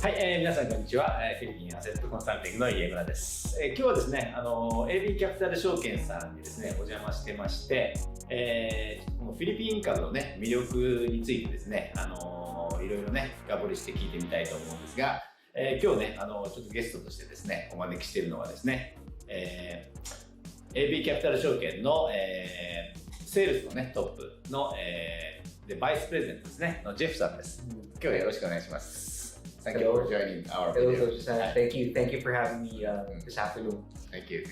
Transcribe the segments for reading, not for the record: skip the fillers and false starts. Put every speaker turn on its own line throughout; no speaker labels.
はい、皆さんこんにちは。フィリピンアセットコンサルティングの家村です。今日はですね、AB キャピタル証券さんにですね、お邪魔してまして、このフィリピン株のね、魅力についてですね、いろいろね、深掘りして聞いてみたいと思うんですが、今日ね、ちょっとゲストとしてですね、お招きしているのはですね、AB キャピタル証券の、セールスのね、トップの、でバイスプレゼントですね、のジェフさんです。今日はよろしくお願いします。Thank you for joining our
Hello,
video.
Soji-san. Thank you for having me this afternoon.
Thank you.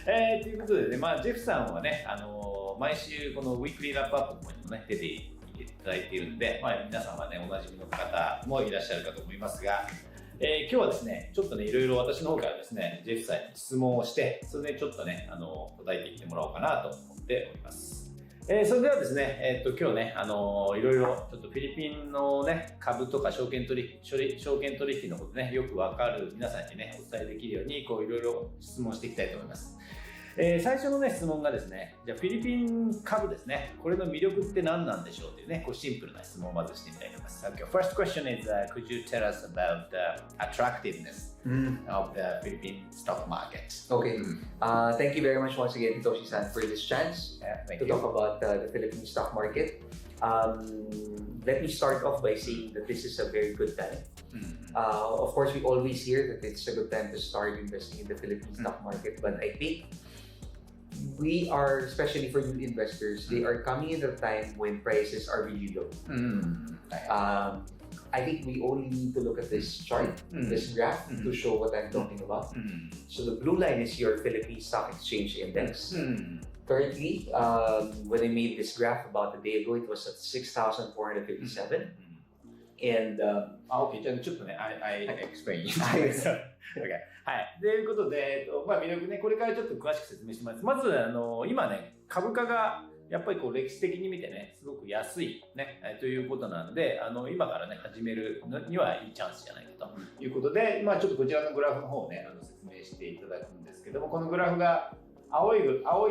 ということでね、ジェフさんはね、毎週このウィークリーラップアップの方にもね、出ていただいているんで、皆さんはね、おなじみの方もいらっしゃるかと思いますが、今日はですね、ちょっとね、いろいろ私の方からですね、ジェフさんに質問をして、それでちょっとね、答えていってもらおうかなと思っております。それではですね、今日ね、いろいろちょっとフィリピンのね、株とか証券取引のことね、よくわかる皆さんにね、お伝えできるように、いろいろ質問していきたいと思います。最初のね、質問がですね、じゃあフィリピン株ですね、これの魅力って何なんでしょうというね、シンプルな質問をまずしてみたいと思います。Okay, first question is, could you tell us about the attractiveness of the Philippine stock market?
Okay. Thank you very much once again, Toshi-san, for this chance to talk about the Philippine stock market. Let me start off by saying that this is a very good time. Of course, we always hear that it's a good time to start investing in the Philippine stock market, but I think we are, especially for new investors, they are coming at a time when prices are really low. I think we only need to look at this chart, this graph, to show what I'm talking about. So the blue line is your Philippine Stock Exchange Index. Currently, when I made this graph about a day ago, it was at 6,457. And
OK、じゃあちょっとね、I explain. OK。はい。ということで、魅力ね、これからちょっと詳しく説明してます。まず、今ね、株価がやっぱり歴史的に見てね、すごく安いね、ということなんで、今からね、始めるのにはいいチャンスじゃないかということで、ちょっとこちらのグラフの方をね、説明していただくんですけども、このグラフが、青い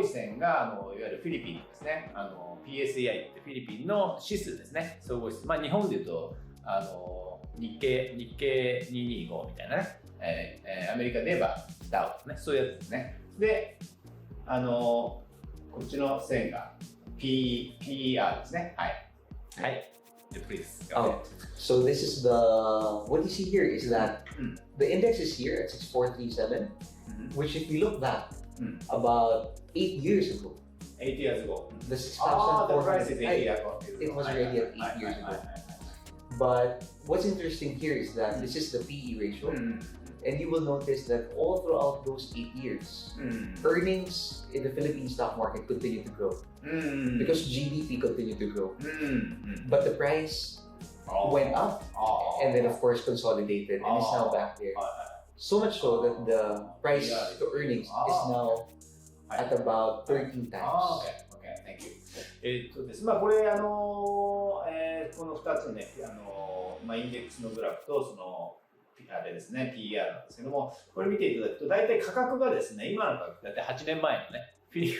線がいわゆるフィリピンのですね、PSEI ってフィリピンの指数ですね、総合指数。日本でいうと、日経225みたいなね、アメリカで言えばダウね、そういうやつですね。で、こっちの線が PER ですね。はい。はい。Please.
So this is what you see here is that the index is here at 6437, which if you look back about 8 years ago.
8 years ago.
The 6,400.
The price is 8 years ago.
It was already at 8 years ago. But what's interesting here is that this is the PE ratio, and you will notice that all throughout those 8 years, earnings in the Philippine stock market continue to grow because GDP continued to grow. But the price went up and then of course consolidated and is now back there. So much so that the price to earnings is now at about 13 times.
Okay, thank you. です。これこの2つのね、インデックスのグラフとそのあれですね、PER なんですけども、これ見ていただくと大体価格がですね、今の価格大体8年前のね、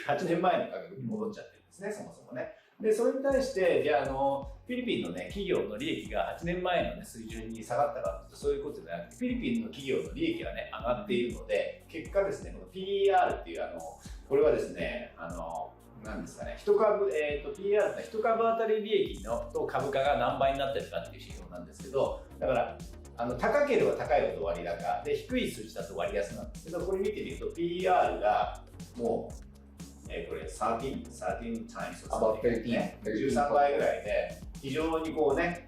8年前の価格に戻っちゃってるんですね、そもそもね。で、それに対して、じゃあフィリピンのね、企業の利益が8年前のね、水準に下がったかというと、そういうことじゃなくて、フィリピンの企業の利益がね、上がっているので、結果ですね、この PER っていうこれはですね、なんですかね、1株、PER って1株当たり利益と株価が何倍になってるかっていう指標なんですけど、だから高ければ高いほど割高で、低い数字だと割安なんですけど、これ見てみると PER がもう、これ13 times
About
13倍ぐらいで、非常に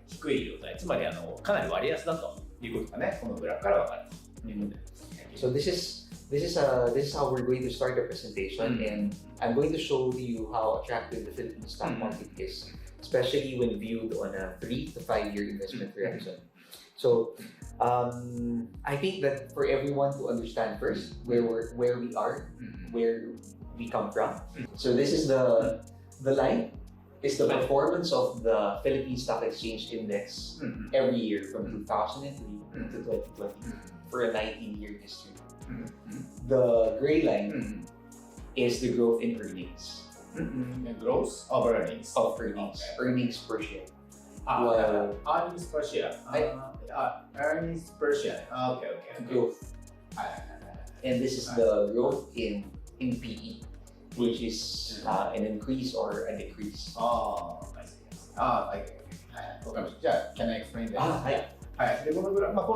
低い状態、つまりかなり割安だということがね、このグラフから分かるということです。
So this is how we're going to start the presentation, and I'm going to show you how attractive the Philippine stock market is, especially when viewed on a 3 to 5 year investment horizon. So I think that for everyone to understand first where we are, where we come from. So this is the line is the performance of the Philippine Stock Exchange Index every year from 2003 to 2020 for a 19-year history. The gray line is the growth in earnings.
The growth of earnings?
Of earnings. Okay. Earnings per share.
Earnings per share. earnings per share. Okay.
growth.
はいはいはい。
And this is the growth in PE, which is an increase or a decrease.
I see. Okay. はい。わかりました。じゃあ、can I explain that?
はい。
はい。で、このグラフもちょっ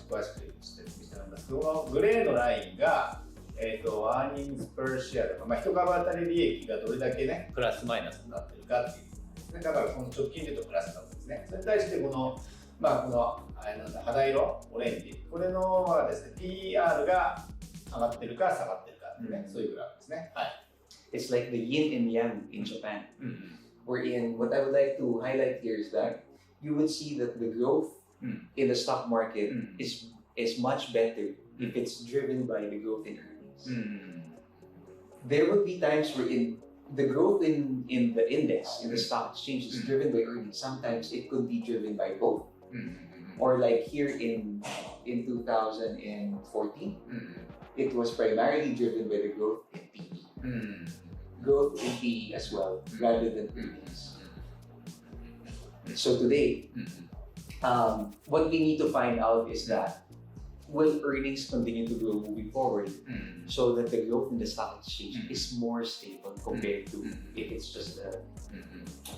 と詳しく説明してもらいますけど、このグレーのラインが、earnings per share とか、一株当たり利益がどれだけね、プラスマイナスになってるかっていうことですね。だから、この直近で言うとプラスなわけですね。それに対して、この肌色、オレンジ、これのですね、PER が上がってるか下がってるかっていうね、そういうグラフですね。はい。
It's like the yin and yang in Japan. Wherein, what I would like to highlight here is that you would see that the growth in the stock market is much better if it's driven by the growth in earnings. There would be times wherein the growth in the index, in the stock exchange, is driven by earnings. Sometimes it could be driven by both. Or like here in 2014, it was primarily driven by the growth in PE. Growth in PE as well, rather than earnings. So today, what we need to find out is that will earnings continue to grow moving forward, so that the growth in the stock exchange is more stable compared to if it's just the.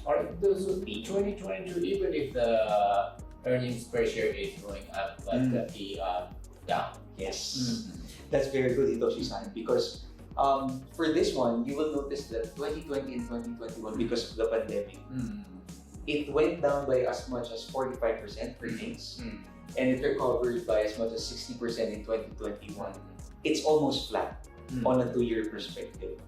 Alright, those would be 2022, even if the earnings per share is going up, but the PER down.
Yes, that's very good, Hitoshi-san, because for this one, you will notice that 2020 and 2021, because of the pandemic, it went down by as much as 45% earnings, and it recovered by as much as 60% in 2021. It's almost flat on a 2-year perspective.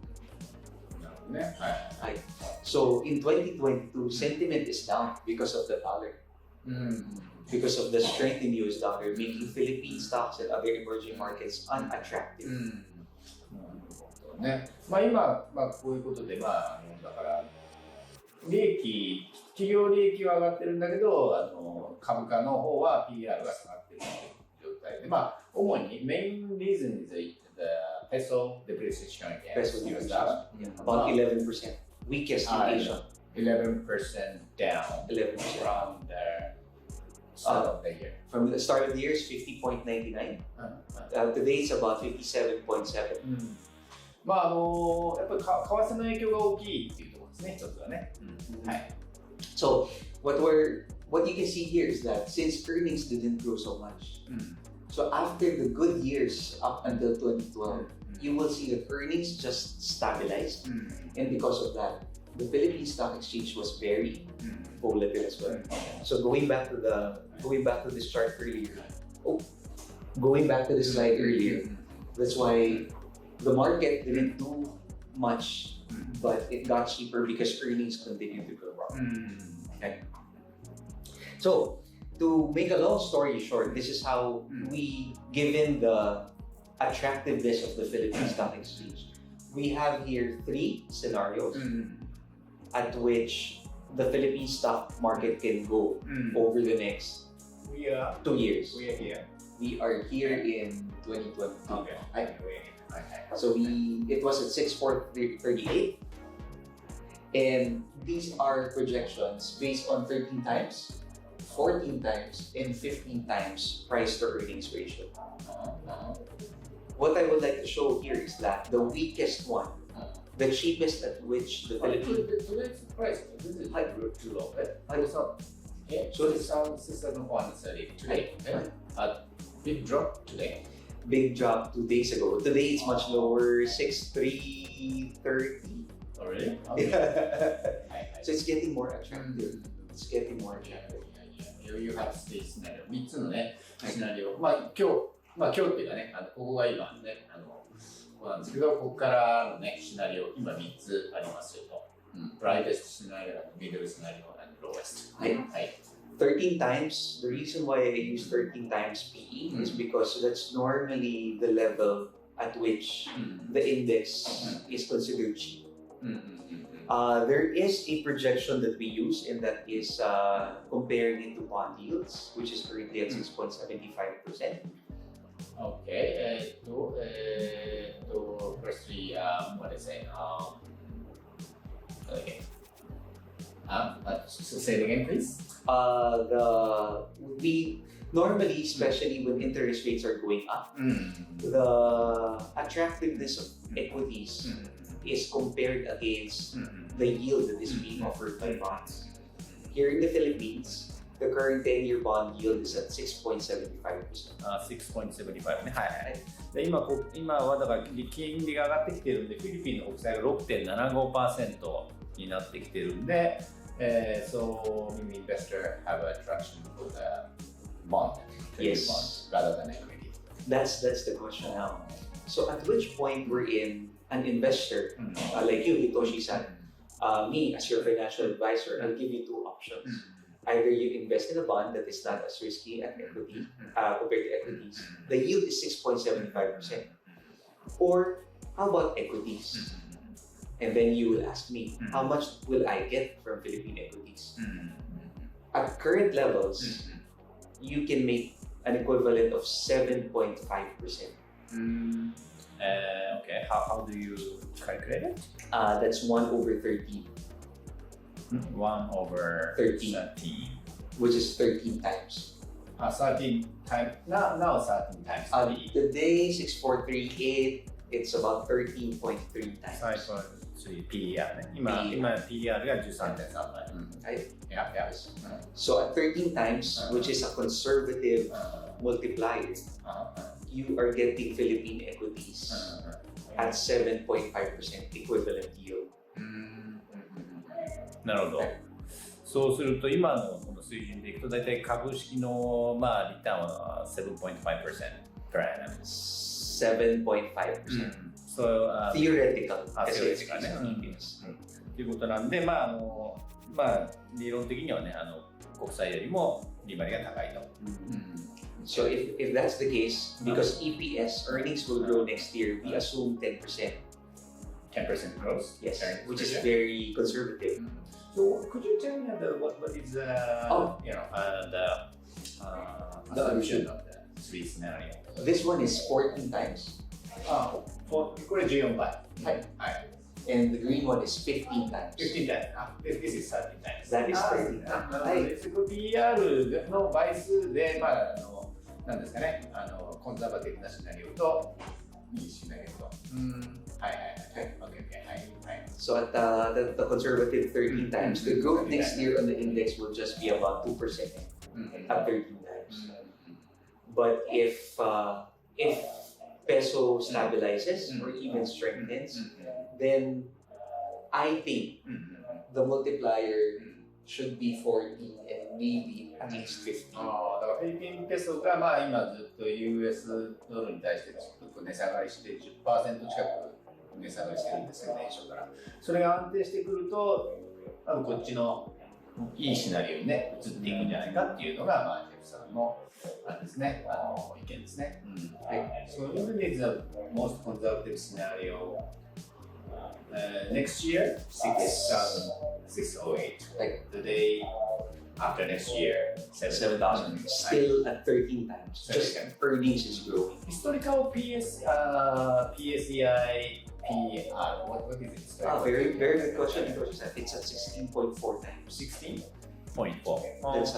So in 2022, sentiment is down because of the dollar. Because of the strength in US dollar, making Philippine stocks and other emerging markets unattractive.
ね、今、こういうことで、だから企業利益は上がってるんだけど、株価の方は PR が下がってるという状態で、主にメインリーズンについて、the peso depreciation against US dollar,
about 11%, weakest in Asia.
11% down
11%
from the start of the year.
From the start of the year is 50.99. Today it's about 57.7.
やっぱり為替の影響が大きいっていうところですね、一つはね。はい。
So what you can see here is that since earnings didn't grow so much, so after the good years up until 2012, you will see that earnings just stabilized, and because of that, the Philippine stock exchange was very volatile as well. So going back to this chart earlier, going back to this slide earlier, that's why the market didn't do much, but it got cheaper because earnings continued to grow. Okay. So to make a long story short, this is how we, given the attractiveness of the Philippine stock exchange, we have here 3 scenarios at which the Philippine stock market can go over the next 2 years. We are here in 2022.
Okay.
So it was at 6,438, and these are projections based on 13 times, 14 times, and 15 times price to earnings ratio. What I would like to show here is that the weakest one, the cheapest at which the Philippine
today's price, this is too low, right? So it sounds 6,430 today. Big drop today.
Big drop 2 days ago. Today it's much lower, 6,330.
Oh really?
So it's getting more attractive. It's getting more attractive.
You have this scenario. 3つのね、シナリオ。今日っていうかね、ここが今ね、ここなんですけど、ここからのね、シナリオ、今3つありますよと。Brightest scenario, middle scenario, and lowest.
はい。13 times, the reason why I use 13 times PE is because that's normally the level at which the index is considered cheap. There is a projection that we use, and that is compared it to bond yields, which is currently at 6.75%.
Okay. Firstly, what is it? Okay. Say it again, please.
Normally, especially when interest rates are going up, the attractiveness of equities is compared against the yield that is being offered by bonds. Here in the Philippines, the current 10-year bond yield is at 6.75%.
6.75 ね。はいはい。で今はだから金利が上がってきてるんで、フィリピンの国債が 6.75% になってきてるんで、so maybe investor have an attraction for the bond,
yes,
bond rather than equity.
That's the question now. So at which point we're in an investor like you, Hitoshi-san, me as your financial advisor, I'll give you two options. Either you invest in a bond that is not as risky as equity compared to equities. The yield is 6.75%. Or how about equities? And then you will ask me, how much will I get from Philippine equities? At current levels, you can make an equivalent of 7.5%.
Okay, how do you calculate it?
That's 1 over 13.
1 over
13, which is 13 times.
13 times. Now 13 times.
Today, 6438, it's about 13.3 times.
3.3 PER ね。今 PER が 13.3 倍。
Right?
Yeah.
So at 13 times, which is a conservative multiplier, you are getting Philippine equities at 7.5% equivalent yield.
なるほど。そうすると今のこの水準でいくと大体株式のリターンは 7.5% per annum。7.5%. So,
theoretical.
theoretical ね。ということなんで、理論的にはね、国債よりも利回りが高いと。
So if that's the case, because EPS earnings will grow next year, we assume 10%.
10% growth?
Yes, which is very conservative.
So could you tell me what is the assumption of the three scenario?
This one is 14 times.
これ14倍。
はい。And the green one is 15 times.
15 times. This is 13 times.
That is 13 times.
PR の倍数で、なんですかね、コンサバティブなシナリオと、いいシナリオと。
So at the conservative 13 times, the growth next year on the index will just be about 2% at 13 times. But if peso stabilizes or even strengthens, then I think the multiplier should be 40 and maybe at least 50.
だからフィリピンペソが今ずっと US ドルに対してちょっと値下がりして 10% 近く値下がりしてるんですよ、年初から。それが安定してくると、こっちのいいシナリオにね、移っていくんじゃないかっていうのが、ジェフさんのですね、意見ですね。So even if the most conservative scenario next year, 6,608. Like the day after next year, 7,000.
Still at 13 times. Just earnings is growing.
Historical PSEI PR. What is it?
Very good question. It's at 16.4 times.
16.4.
That's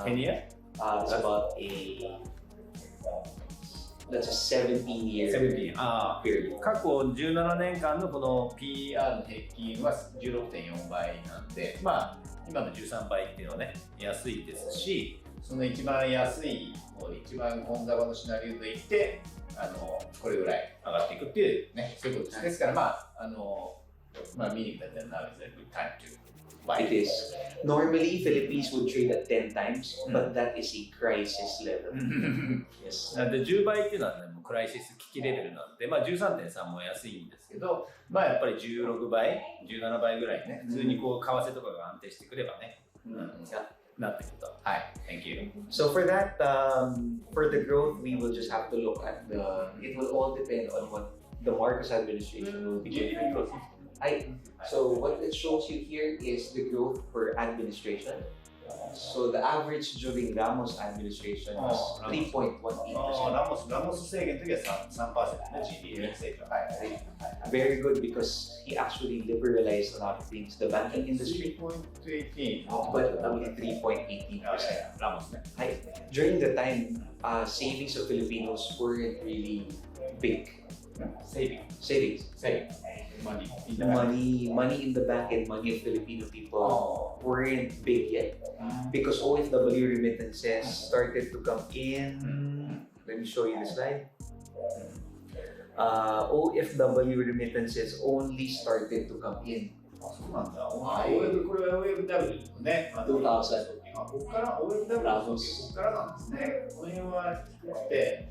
10 year?
It's about that's a 17-year period.
過去17年間のこの PR の平均は 16.4 倍なんで、今の13倍っていうのはね、安いですし、その一番安い、一番コンサバのシナリオでいって、これぐらい上がっていくっていうね、そういうことです。ですから見に行ったらnow is a good time to buy.
It is. Normally, Philippines would trade at 10 times, but that is a crisis level.
Yes. なんで10倍っていうのはね、もうクライシス危機レベルなんで、13.3 も安いんですけど、やっぱり16倍、17倍ぐらいね、普通に為替とかが安定してくればね、なってくると。はい、Thank you.
So for that, for the growth, we will just have to look at it will all depend on what the Marcos administration will be doing. So what it shows you here is the growth per administration. So the average during Ramos administration was 3.18%.
ラモス政権の時は 3% ね、GDP 成長。はい。
Very good because he actually liberalized a lot of things. The banking industry,
3.18
but only 3.18%.
ラモスね。
During the time, savings of Filipinos weren't really big. Savings.
Money
in the bank and money of Filipino people weren't big yet because OFW remittances started to come in. Let me show you the slide. OFW remittances only started to come in.
そうなんだ。これは OFW のね。
2000。
ここから OFW ここからなんですね。この辺は低くて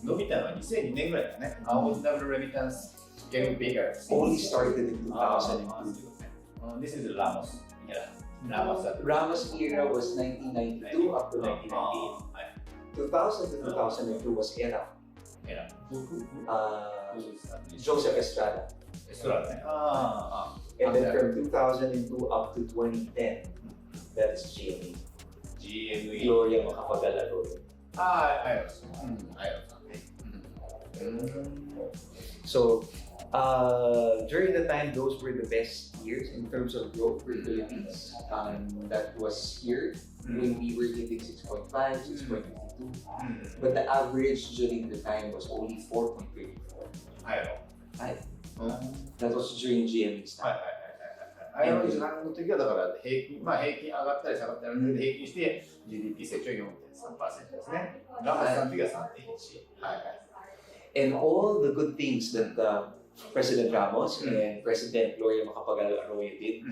伸びたのは2002年ぐらいだね。OFW remittance getting bigger.
Only started in 2002.
This is Ramos.
Ramos era was 1992 up to 1998. 2000 to 2002 was ERA. Joseph Estrada. And then from 2002 up to 2010, that is GME. Gloria Macapagal-Arroyo. So during the time, those were the best years in terms of growth for Philippines. That was here when we were hitting 6.5, 6.52. But the average during the time was only 4.34. That was during GME's time.
の時はだから平均上がったり下がったりで平均して GDP 成長 4.3% ですね。ラモスさんの時は 3.1。And
all the good things that President Ramos and President Gloria Macapagal-Arroyo did,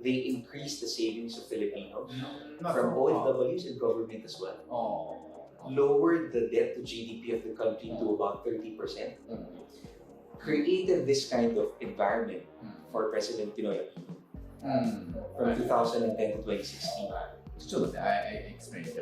they increased the savings of Filipinos from OFWs and government as well. Lowered the debt to GDP of the country to about 30%. Created this kind of environment for President Pinoy from 2010 to 2016.
ちょっとね、explain it.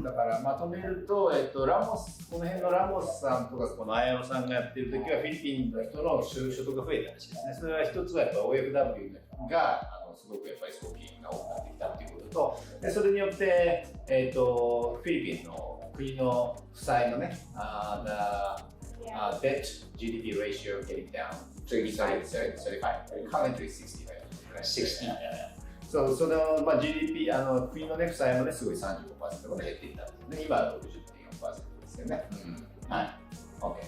だからまとめると、ラモス、この辺のラモスさんとかこの綾野さんがやってる時はフィリピンの人の所得が増えたらしいですね。それは一つはやっぱ OFW がすごくやっぱり送金が多くなってきたっていうことと、でそれによってフィリピンの国の負債のね、debt GDP ratio getting down 35, currently 65. そのGDP 国のね負債もねすごい 35% まで減っていったんですね。今は 60.4% ですよね。Okay.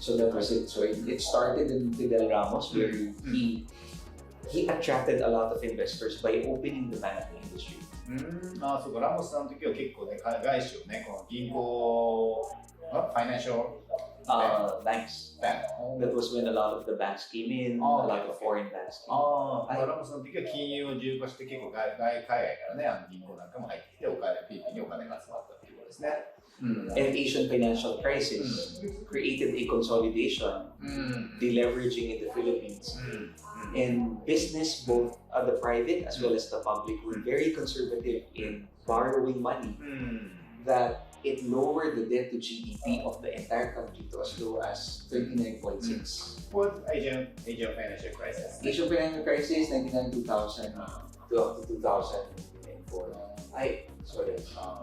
So that was it. So it started in Fidel Ramos where he attracted a lot of investors by opening the banking industry.
そうか、ラモスさんの時は結構ね外資をねこの銀行financial
banks. That was when a lot of the banks came in, a lot of foreign banks came in.
ラモスの時は金融を自由化して結構海外からね銀行なんかも入ってきてフィリピンにお金が集まったっていうことですね。
And Asian financial crisis created a consolidation, deleveraging in the Philippines. And business, both the private as well as the public, were very conservative in borrowing money. That it lowered the debt to GDP of the entire country to as low as 39.6.
What Asian financial crisis?
Asian financial crisis, 1999-2000 to up to 2004. Sorry.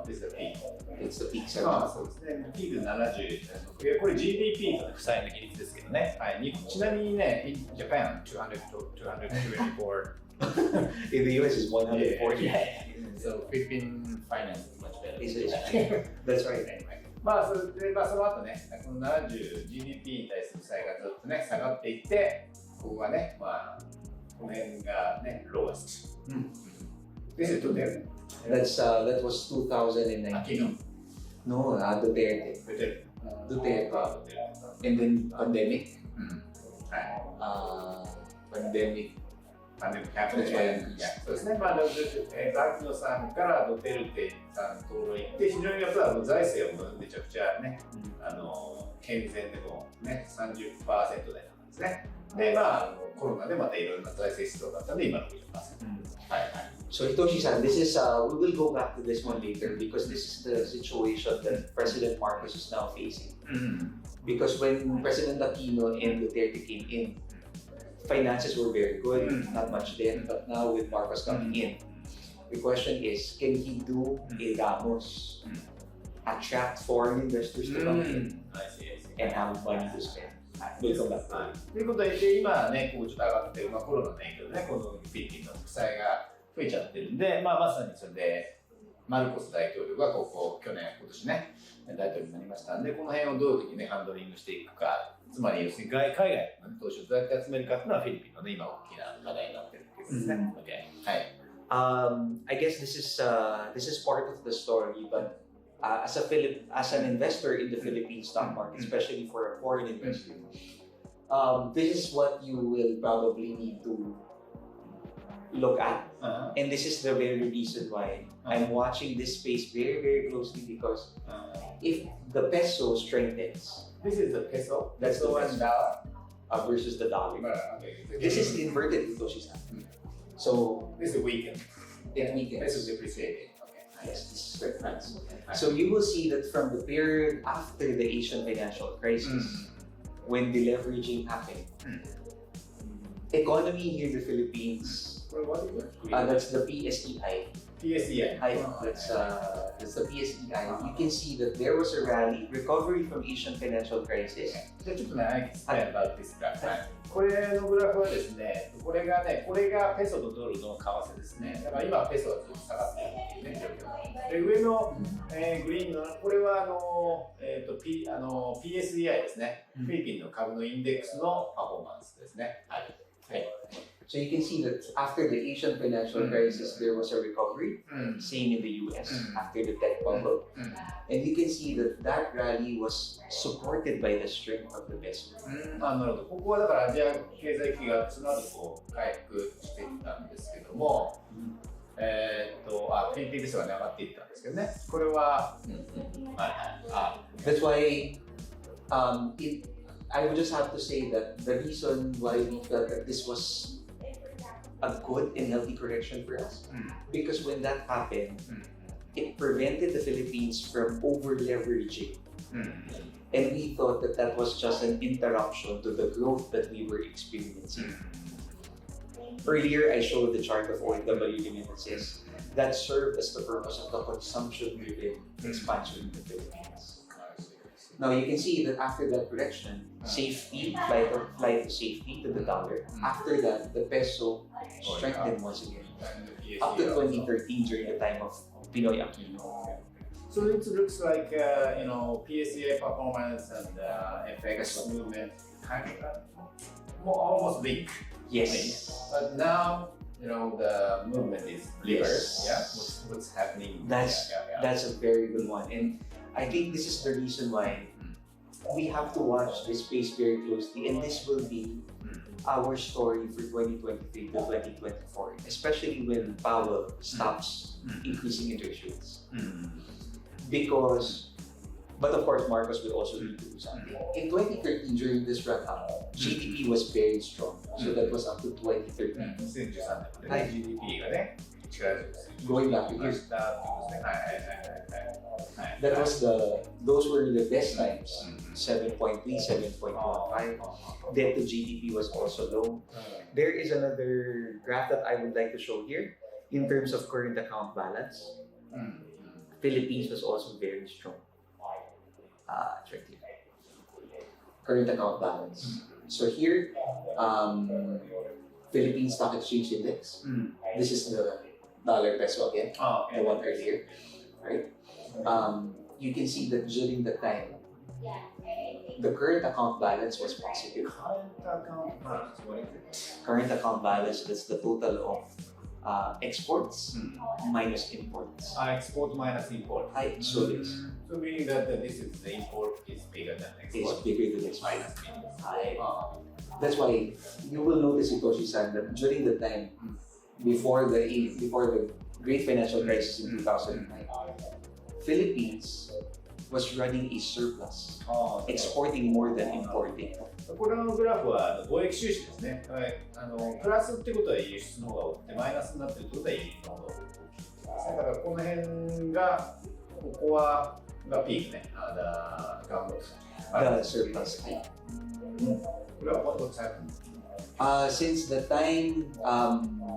This is the peak.
It's the peak.
そうですね。ピーク70。これ GDP と負債の比率ですけどね。ちなみにね、in Japan 224.
In the US is 140.
So Philippine finance is much better.
That's right.
その後ね、この70 GDP に対する負債がずっとね下がっていって、ここがね、この辺がね、lowest. This is today.
That was 2019. No, Duterte. And then pandemic.
Pandemic happened. そうですね。バキノさんからドテルテさんのところに行って、非常にやっぱり財政はめちゃくちゃね、健全でもね、30% 台なんですね。で、コロナでまたいろいろな財政出動だったんで、今 60%。So
Hitoshi-san, this is we will go back to this one later because this is the situation that President Marcos is now facing. Because when President Aquino and Duterte came in, finances were very good, not much debt. But now with Marcos coming in, The question is, can he do a Ramos, attract foreign investors to come in, and have money to spend? という
ことで、今ね、こうちょっと上がってる、コロナの影響でね、このフィリピンの国債が増えちゃってるんで、まさにそれで、マルコス大統領が今年ね、大統領になりましたんで、この辺をどういうふうにね、ハンドリングしていくか、つまり要するに海外の投資をどうやって集めるかっていうのはフィリピンのね、今大きな課題になってるっていうことですね。
I guess this is part of the story, but as an investor in the Philippine stock market, especially for a foreign investor, this is what you will probably need to look at, and this is the very reason why I'm watching this space very, very closely, because if the peso strengthens,
this is the peso.
That's the
peso and dollar
versus the dollar. This is inverted Hitoshi-san. So
this is weakened.
It weakens.
This is depreciated.
Yes, this is different. So you will see that from the period after the Asian financial crisis, when the leveraging happened, economy here in the Philippines, that's the PSEI.
PSEI.
That's the PSEI. You can see that there was a recovery from Asian financial crisis.
じゃあちょっとね、I can explain about this graph. これのグラフはですね、これがペソとドルの為替ですね。だから今ペソがずっと下がっているっていうね、状況で、上の、グリーンのこれはPSEI ですね。フィリピンの株のインデックスのパフォーマンスですね。はい。
So you can see that after the Asian financial crisis, there was a recovery. Same in the US after the tech bubble. And you can see that that rally was supported by the strength of the peso.
なるほど。ここはだからアジア経済危機がその後回復していったんですけども、フィリピンペソが上がっていったんですけどね。これは、
That's why I would just have to say that the reason why we felt that this was a good and healthy correction for us, because when that happened, it prevented the Philippines from over-leveraging. And we thought that that was just an interruption to the growth that we were experiencing. Earlier, I showed the chart of OFW remittances that served as the purpose of the consumption-driven expansion in the Philippines. Now you can see that after that correction, flight to safety to the dollar. After that, the peso strengthened once again. Up to 2013 during the time of Pinoy Aquino.
So it looks like PSEI performance and FX movement kind of almost weak.
Yes.
But now the movement is reversed. Yeah. What's happening?
That's a very good one, and I think this is the reason why we have to watch this space very closely, and this will be our story for 2023 to 2024, especially when Powell stops increasing interest rates. But of course, Marcos will also need to do something. In 2013, during this run-up, GDP was very strong. So that was up to 2013.
GDP がね、
going back to here. Those were the best times. 7.3, 7.15. Debt to GDP was also low. There is another graph that I would like to show here in terms of current account balance. Philippines was also very strong. It's right here. Current account balance. So here, Philippine Stock Exchange Index. This is the dollar peso again, the one earlier, right? You can see that during the time, the current account balance was positive. Current account balance, that's the total of exports minus imports.
Export minus import.
So this.
So meaning that the import is bigger than export.
It's bigger than export.
Minus.
That's why you will notice, Hitoshi-san, that during the time before the great financial crisis in 2009, Philippines was running a surplus, exporting more than importing.
これのグラフは貿易収支ですね。プラスってことは輸出の方が多くて、マイナスになっているってことは輸入の方が多いですね。だからこの辺が、ここはがピークね。
The surplus peak.
これはwhat's happened?
Since the time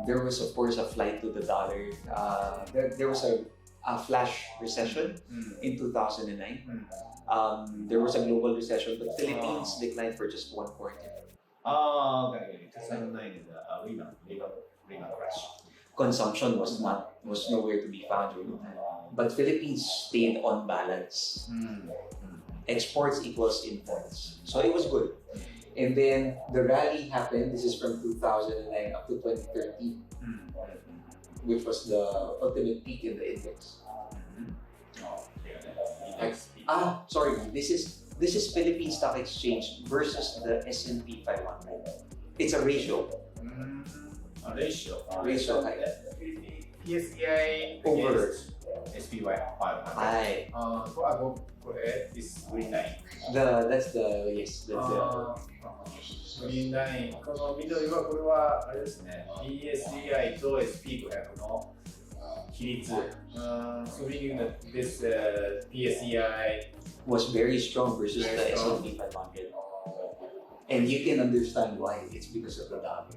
there was of course a flight to the dollar, there was a flash recession in 2009. There was a global recession, but Philippines declined for just 1 quarter.
Okay. 2009 is a rebound crash.
Consumption was nowhere to be found during that. But Philippines stayed on balance. Exports equals imports. So it was good. And then the rally happened, this is from 2009 up to 2013, which was the ultimate peak in the index. Sorry, this is Philippine Stock Exchange versus the S&P 500. It's a ratio.
A ratio.
Ratio.
PSEI
over
SPY 500.
Aye.
これ is green line.
That's the yes. That's the
グリーンライン、この緑はこれはあれですね。PSEI と SP500 の比率。So meaning that this PSEI
was very strong versus the S&P 500. And you can understand why. It's because of the dollar.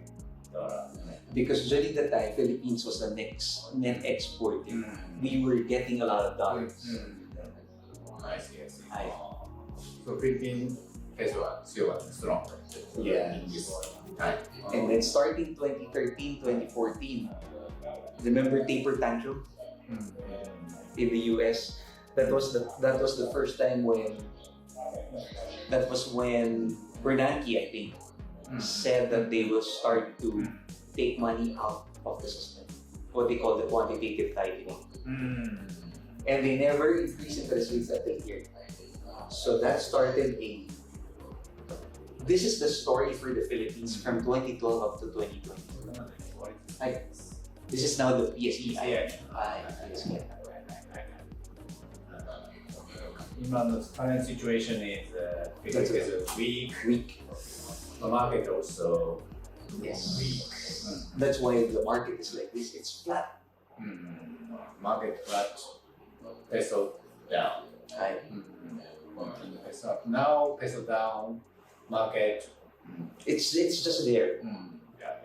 Because during the time, Philippines was the next net exporter. We were getting a lot of dollars.
I see. So Philippine peso は強かった、strong.
Yeah. And then starting 2013, 2014, remember taper tantrum in the US? That was the first time when Bernanke, I think, said that they will start to take money out of the system, what they call the quantitative tightening. And they never increased interest rates until here. So that started this is the story for the Philippines from 2012 up to 2020. This is now the PSEI.
The current situation is weak. The market also weak.
That's why the market is like this. It's flat.
Market flat. Peso down. Peso up. Now peso down. Market.
It's just there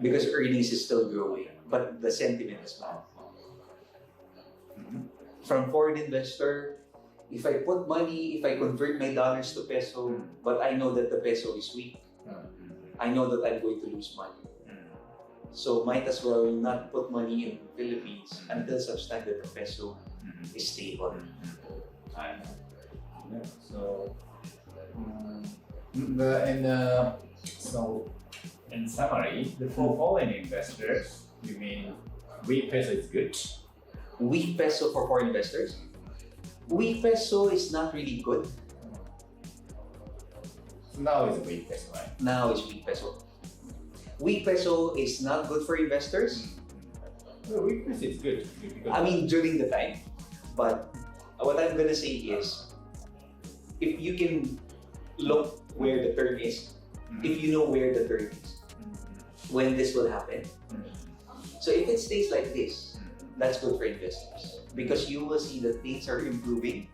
because earnings is still growing, but the sentiment is bad. From foreign investor, if I put money, if I convert my dollars to peso, but I know that the peso is weak, I know that I'm going to lose money. So might as well not put money in Philippines until such time that the peso is stable.
So, so in summary, for foreign investors, you mean weak peso is good?
Weak peso for foreign investors? Weak peso is not really good.
Now it's weak peso, right?
Now it's weak peso. Weak peso is not good for investors.
Well, weak peso is good.
I mean, during the time. But what I'm gonna say is, if you can look where the turn is, if you know where the turn is, when this will happen. So if it stays like this, that's good for investors because you will see that things are improving.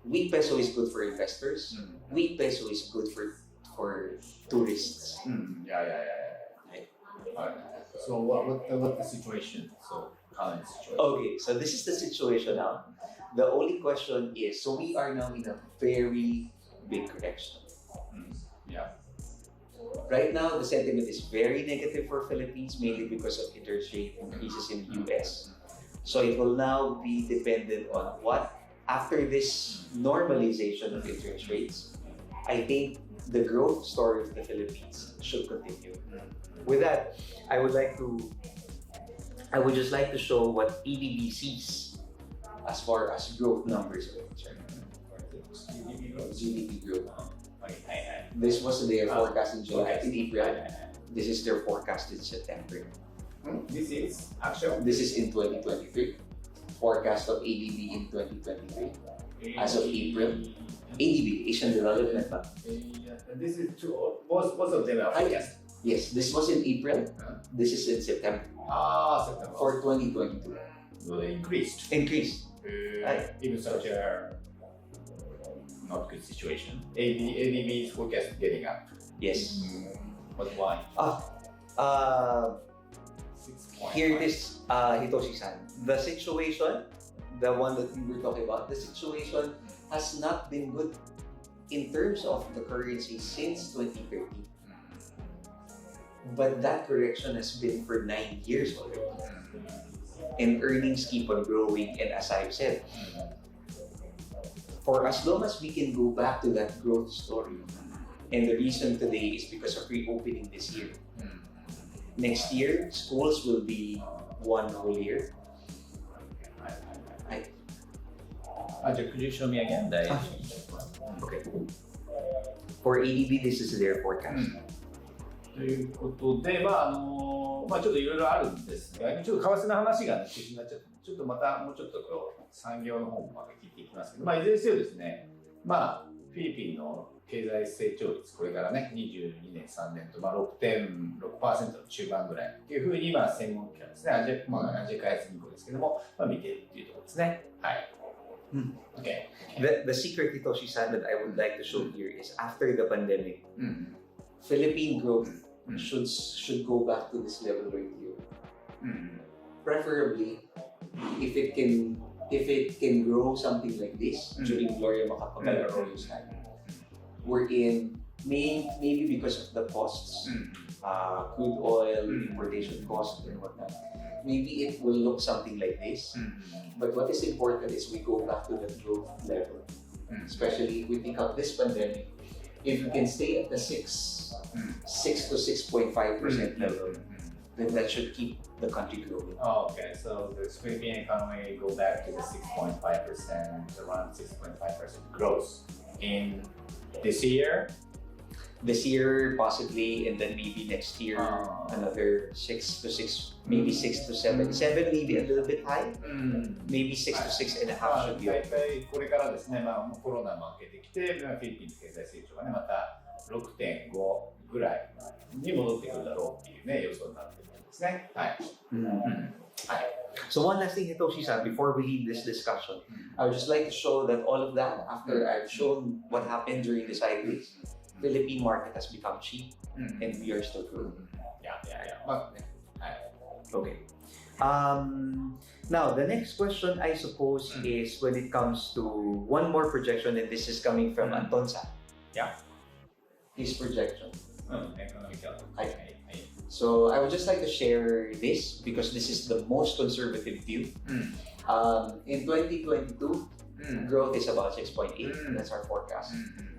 Weak peso is good for investors. Weak peso is good for tourists.
So what the situation? So current situation.
Okay, so this is the situation now. The only question is, so we are now in a very big correction. Right now, the sentiment is very negative for Philippines, mainly because of interest rate increases in the US. So it will now be dependent on what, after this normalization of interest rates, I think the growth story of the Philippines should continue. With that, I would just like to show what ADB sees as far as growth numbers are concerned. GDP growth. This was their forecast in July, in April. This is their forecast in September.
This is actual.
This is in 2023. Forecast of ADB in 2023. As of April. ADB, Asian Development Bank.
This is two. Both of them are forecast.
Yes, this was in April. This is in September.
September.
For 2022.
So they increased.
Increased.
Even such a not good situation. ADB's forecast getting up.
Yes.
But why?
Here it is, Hitoshi-san. The situation, the one that we were talking about, the situation has not been good in terms of the currency since 2013. But that correction has been for 9 years already. And earnings keep on growing, and as I've said, for as long as we can go back to that growth story, and the reason today is because of reopening this year. Next year, schools will be one whole year.
Could you show me again?
Okay. For ADB, this is their forecast.
ということで、ちょっといろいろあるんですが、ちょっと為替の話が中心になっちゃって、ちょっとまたもうちょっと産業の方もまた聞いていきますけど、いずれにせよですね、フィリピンの経済成長率、これからね、22年、3年と、6.6% の中盤ぐらいというふうに、専門家はですね、アジア開発銀行ですけども、見ているというところですね。はい。Okay.
The secret, Hitoshi-san, that I would like to show here is after the pandemic, Philippine growth should go back to this level right here. Preferably, if it can grow something like this during Gloria Macapagal-Arroyo's time, we're in maybe because of the costs, crude oil, importation costs, and whatnot. Maybe it will look something like this. But what is important is we go back to the growth level, especially if we think of this pandemic. If we can stay at the 6 to 6.5% level, then that should keep the country growing.
Okay, so the Philippine economy go back to the 6.5%, around 6.5% growth in this year.
This year, possibly, and then maybe next year, another 6 to 6, maybe 6 to 7. 7 maybe a little bit high. Maybe 6 to 6.5 should be okay.
大体これからですね、コロナも明けてきて、フィリピンの経済成長がね、また 6.5 ぐらいに戻ってくるだろうっていうね、予想になっているんですね。はい。
So one last thing, Hitoshi-san, before we leave this discussion, I would just like to show that all of that, after I've shown what happened during the sideways, Philippine market has become cheap and we are still growing. Okay. Now, the next question, I suppose, is when it comes to one more projection, and this is coming from Anton-san.
Yeah.
His projection.
Economic.
So I would just like to share this because this is the most conservative view. In 2022, growth is about 6.8. That's our forecast.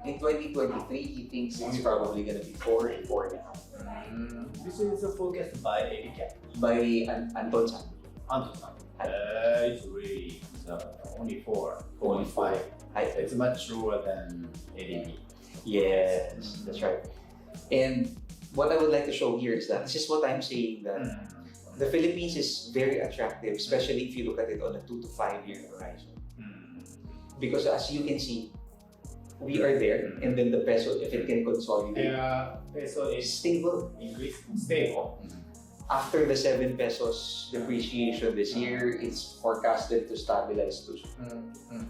In 2023, he thinks it's probably going to be 4 and 4.5.
This is a forecast by ABCAP.
By Anton-san.
It's really only 4, only 5. It's much lower than ADB.
Yes, that's right. And what I would like to show here is that this is what I'm saying, that the Philippines is very attractive, especially if you look at it on a 2 to 5 year horizon. Because as you can see, we are there, and then the peso, if it can consolidate,
peso is
stable,
stable.
After the 7 pesos depreciation this year, it's forecasted to stabilize to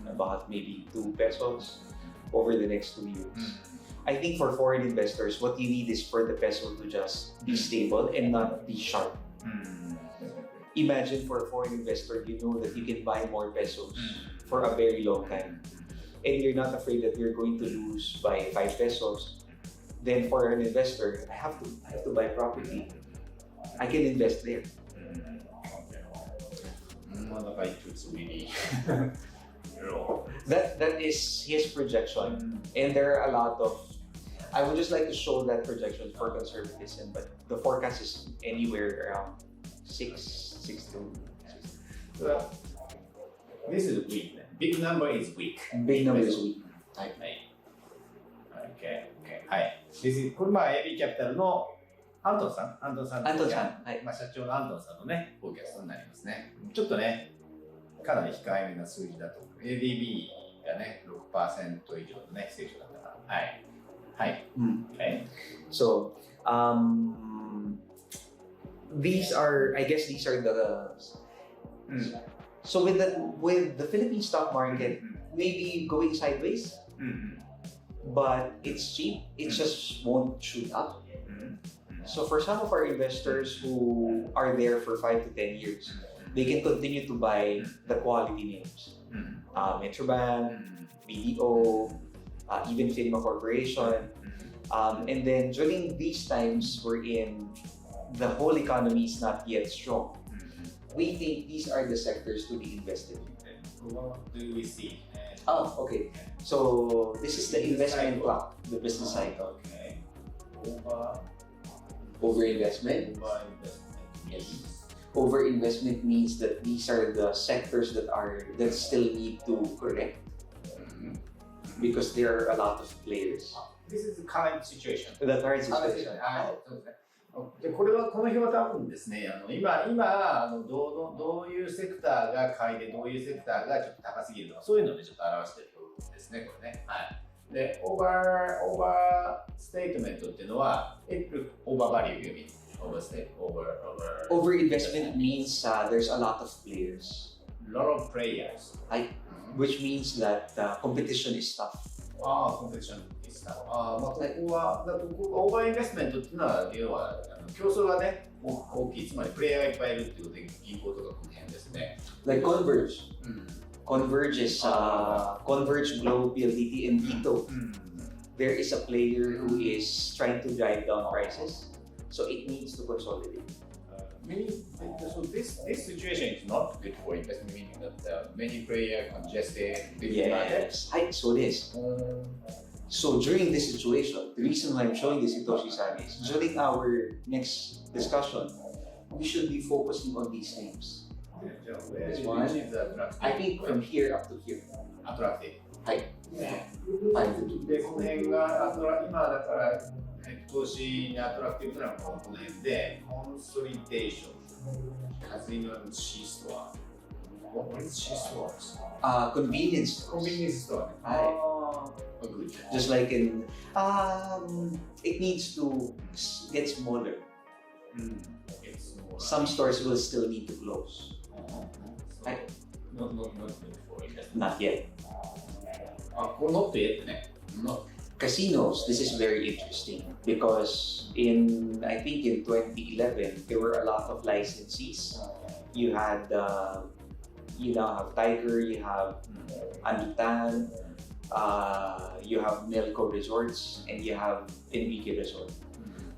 about maybe 2 pesos over the next 2 years. I think for foreign investors, what you need is for the peso to just be stable and not be sharp. Imagine for a foreign investor, you know that you can buy more pesos for a very long time. And you're not afraid that you're going to lose by 5 pesos. Then for an investor, I have to buy property. I can invest there.
It's really
that is his projection, and there are a lot of. I would just like to show that projection for conservatism, but the forecast is anywhere around 6 to.
This is weak. Big number is weak.
Big number is weak.
Okay. はい。これAB キャピタルのアントンさん、社長のアントンさんのね、フォーキャストになりますね。ちょっとね、かなり控えめな数字だと思う。ADB がね、6% 以上のね、成長だったから。はい。Okay.
So, these are the So with the Philippine stock market maybe going sideways, but it's cheap, it just won't shoot up. So for some of our investors who are there for 5 to 10 years, they can continue to buy the quality names. Metrobank, BDO, even Finma Corporation. And then during these times wherein the whole economy is not yet strong, we think these are the sectors to be invested in.
What do we see?
Oh, okay. So this is the investment clock, the business cycle.
Okay.
Overinvestment.
Yes.
Overinvestment means that these are the sectors that still need to correct because there are a lot of players.
This is the current situation.
The current situation.
でこれはこの表は多分ですね、今どういうセクターが買いでどういうセクターがちょっと高すぎるとかそういうのでちょっと表してる表ですね、これね。はい。で、オーバーステートメントっていうのは、オーバーバリュー、you mean?
Overinvestment means there's a lot of players.
Lot of players.
Which means that competition is tough.
Competition is tough. ここはオーバーインベストメントっていうのは要は競争がね大きい、つまりプレイヤーがいっぱいいるっていうことで銀行とかこの辺ですね。
Like Converge. Converge is Converge, Globe, PLDT, and Vito. There is a player who is trying to drive down prices, so it needs to consolidate.
So this situation is not good for investment, meaning that many players congested the market.
So this. So during this situation, the reason why I'm showing this Hitoshi-san is during our next discussion, we should be focusing on these names. This one, I think from here up to here.
Attractive.
はい。
で、この辺が今だから投資にアトラクティブなのはこの辺で、コンソリデーション、カズイノの C ストア。What is C ストア？
Convenience.
Convenience store ね。
Good. Just like in, it needs to get smaller. Some stores will still need to close. Not yet.
Not yet ね。
Casinos, this is very interesting because I think in 2011, there were a lot of licensees. You now have Tiger, you have Anditan, you have Melco Resorts, and you have Enrique Resort.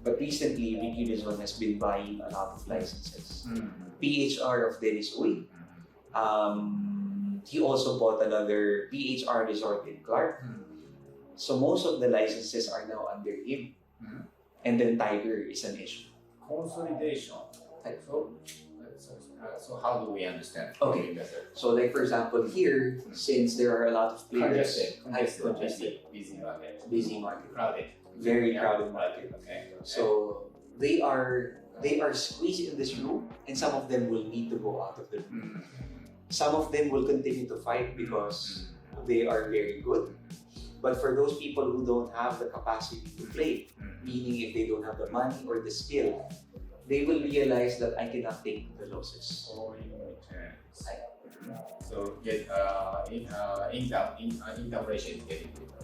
But recently, Enrique Resort has been buying a lot of licenses. PHR of Dennis Uy. He also bought another PHR resort in Clark. So most of the licenses are now under him. And then Tiger is an issue.
Consolidation. So how do we understand?
Okay. So like for example here, since there are a lot of players,
congested, busy market, crowded,
very crowded market.
Okay.
So they are squeezed in this room, and some of them will need to go out of the room. Some of them will continue to fight because they are very good. But for those people who don't have the capacity to play, meaning if they don't have the money or the skill, they will realize that I cannot take the losses.
So income ratio is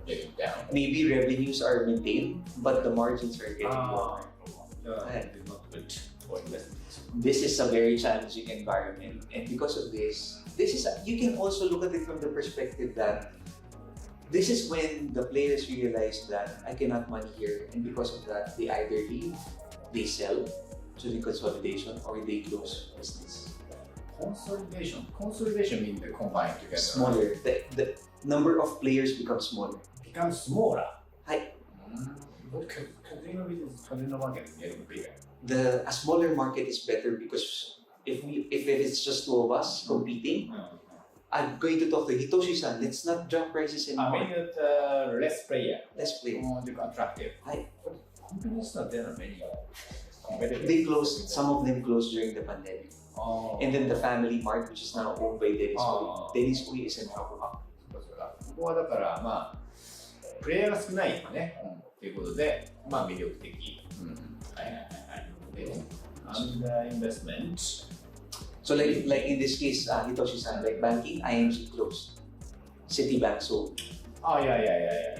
getting down.
Maybe revenues are maintained, but the margins are getting lower.
Not good for investment.
This is a very challenging environment, and because of this you can also look at it from the perspective that this is when the players realize that I cannot money here, and because of that, they either leave, they sell to the consolidation, or they close business.
Consolidation means they combine together.
Smaller. The number of players becomes smaller.
Becomes smaller.
But
casino market is getting bigger.
A smaller market is better because if it is just two of us competing, I'm going to talk to Hitoshi-san. Let's not drop prices anymore.
I mean that less player.
Less players.
Attractive. Companies not there are many.
They closed. Some of them closed during the pandemic. And then the Family Mart, which is now owned by Dennis Uy. Dennis Uy is in trouble.
ここはだからまあプレイヤーが少ないよね。ということでまあ魅力的。Under investment.
So like in this case, Hitoshi-san, like banking, IMG closed, Citibank sold.
Oh, yeah.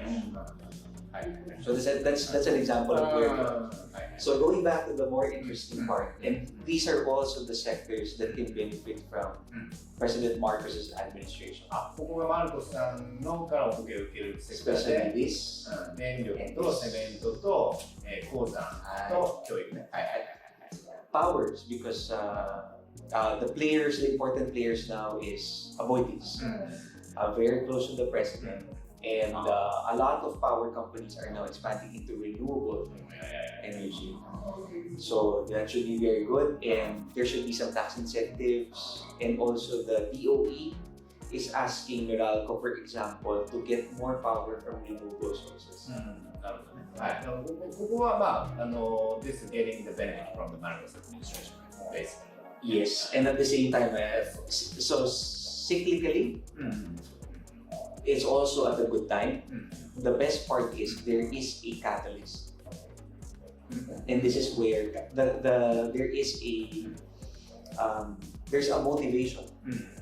So that's an example of where. So going back to the more interesting part, and these are also the sectors that can benefit from President Marcos's administration.
ここがマルコスさんのからお受けるセクター
Especially
で、
this
電力とセメントと鉱山と教育ね。
powers, because the important players now is Aboitiz, very close to the president, and a lot of power companies are now expanding into renewable energy. So that should be very good, and there should be some tax incentives, and also the DOE is asking Meralco, for example, to get more power from renewable sources.
なるほどね。はい。ここはまあthis is getting the benefit from the Marcos administration, basically.
Yes, and at the same time, so cyclically, it's also at a good time. The best part is there is a catalyst, and this is where there's a motivation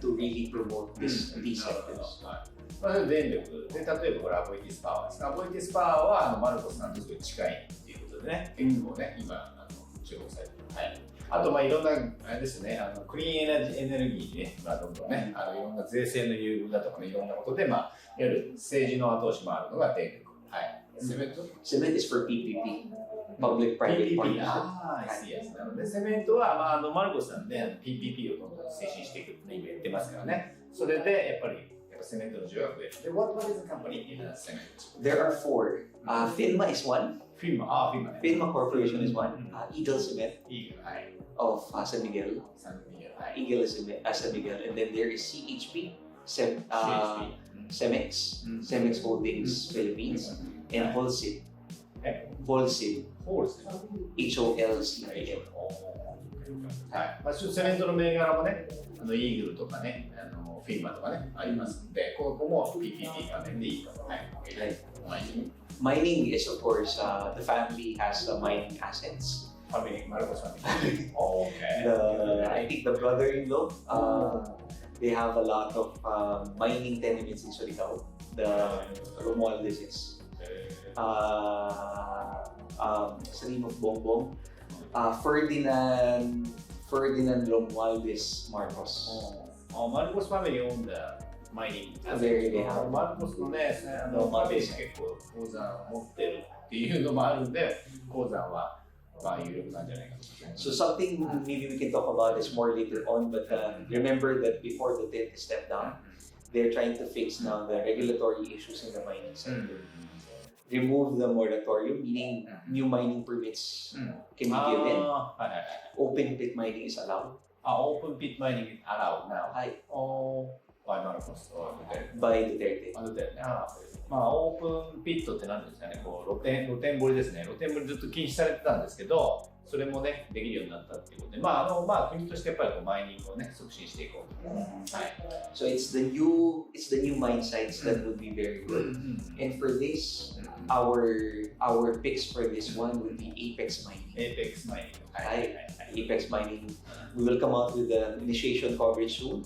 to really promote these sectors.
まあ、電力で、例えばこれアボイティスパワーです。アボイティスパワーはマルコスさんとすごい近いっていうことでね、結構ね、今注目されてる。はい。あとまあいろんなあれですね、クリーンエネルギーで、どんどんね、いろんな税制の優遇だとかね、いろんなことで、いわゆる政治の後押しもあるのが電力。はい。セメント
Cement is for PPP, Public-Private Partnership.
I see, yes. なので、セメントは、マルコスさんで PPP をどんどん推進していくって今言ってますからね。それで、やっぱり、セメントの需要が増える。で、what is the company in cement?
There are four. FINMA is one.
FINMA ね。
FINMA Corporation is one. Eagle Cement of San Miguel. Eagle Cement, San Miguel. And then there is CHP, Cemex, Cemex Holdings Philippines, and Holcim. Holcim. HOLCIM.
はい。セメントの銘柄もね、イーグルとかね、フィンマとかね、ありますので、ここも PPP 関連でいいかも。はい。
Mining is, of course, the family has mining assets.
Family, Marcos family. Okay.
I think the brother-in-law, they have a lot of mining tenements in Surigao. The Romualdez. Sa name of Bongbong, Ferdinand Romualdez Marcos.
Marcos family owned the mining.
Very they have.
マルコスのね、ファミリー結構鉱山を持ってるっていうのもあるんで、鉱山は有力なんじゃないかと。
So something maybe we can talk about this more later on, but remember that before the Duterte stepped down, they're trying to fix now the regulatory issues in the mining sector. Remove the moratorium, meaning new mining permits can be given. Open pit mining is allowed.
Open pit mining is allowed now. By Marcos or
By Duterte.
オープンピットって何ですかね、こう露天掘りですね。露天掘りずっと禁止されてたんですけど、それもね、できるようになったっていうことで、国としてやっぱりこうマイニングをね、促進していこうと。
So it's the new mine sites that would be very good. And for this, our picks for this one would be Apex Mining.
Apex Mining.
Apex Mining. We will come out with the initiation coverage soon.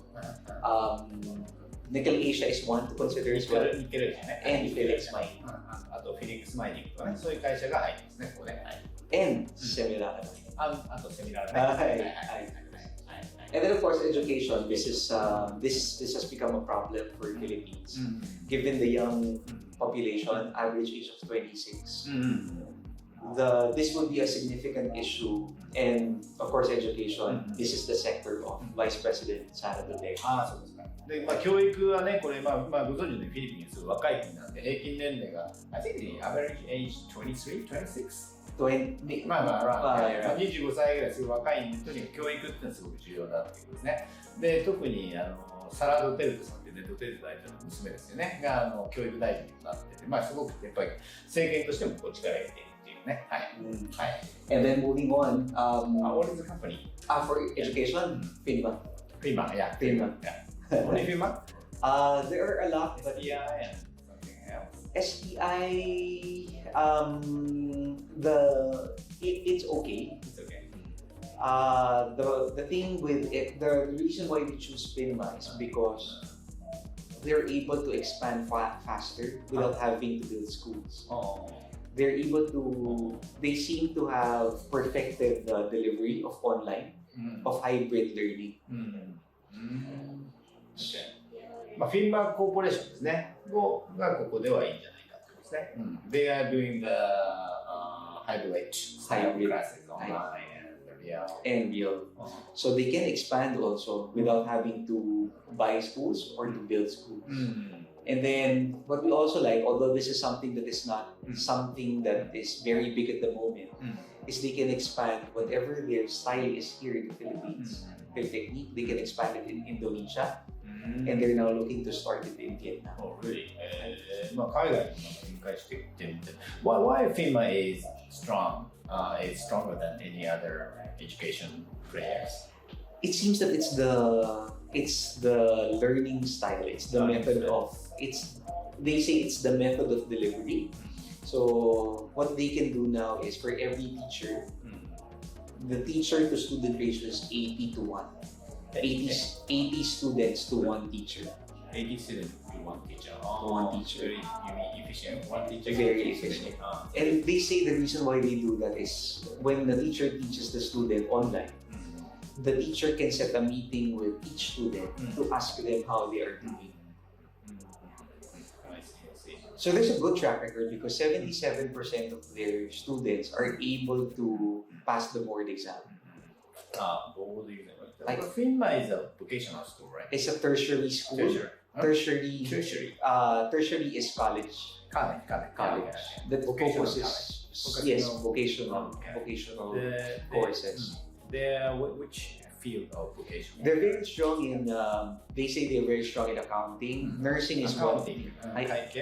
Nickel Asia is one to consider as well. And Felix Mining.
あとフィリックスマイニングとかね、そういう会社が入ってますね、ここね。
And Seminar.
あとセミナー
ね。And then of course education. This has become a problem for Philippines. Given the young population, average age of 26. This would be a significant issue, and of course education. This is the sector of Vice President Sara Duterte.
そうですか。で、教育はね、これご存知のフィリピンすごい若い国なんで、平均年齢が I think the average age 23, 26? 25歳ぐらいすごい若いんで、とにかく教育っていうのはすごく重要だっていうことですね。で、特にサラ・ドテルテさんってね、ドテルテ大統領の娘ですよね、が教育大臣になってて、すごくやっぱり政権としてもこう力を入れているっていうね。
And then moving on,
what is the company?
For education, FINMA.
FINMA, yeah.
FINMA.
Only FINMA?
There are a lot, but
STI and something else.
STI, it's okay.
It's okay.
The thing with it, the reason why we choose FINMA is because they're able to expand faster without having to build schools. They're able to, they seem to have perfected the delivery of online, of hybrid learning.
Okay. まあ、フィンマーコーポレーションですね。がここではいいんじゃないかということですね。They are doing the hybrid classes online and real.
So they can expand also without having to buy schools or to build schools. And then what we also like, although this is something that is not something that is very big at the moment, is they can expand whatever their style is here in the Philippines. Their technique, they can expand it in Indonesia. And they're now looking to start it in Vietnam.
Oh, really? まあ海外に展開していってみて。Why FINMA is strong? Is stronger than any other education players?
It seems that it's the learning style. It's the method of they say it's the method of delivery. So what they can do now is for every teacher, the teacher to student ratio is 80 to 1. 80 students to one teacher.
80 students to one teacher.
One teacher.
Very efficient. One teacher.
Very efficient. And they say the reason why they do that is when the teacher teaches the student online, the teacher can set a meeting with each student to ask them how they are doing.
I see.
So there's a good track record because 77% of their students are able to pass the board exam.
Board exam. FINMA is a vocational school, right?
It's a tertiary school. Tertiary is college. College. That focuses vocational courses.
Which field of vocational?
They're very strong in. They say they're very strong in accounting. Nursing is one. IT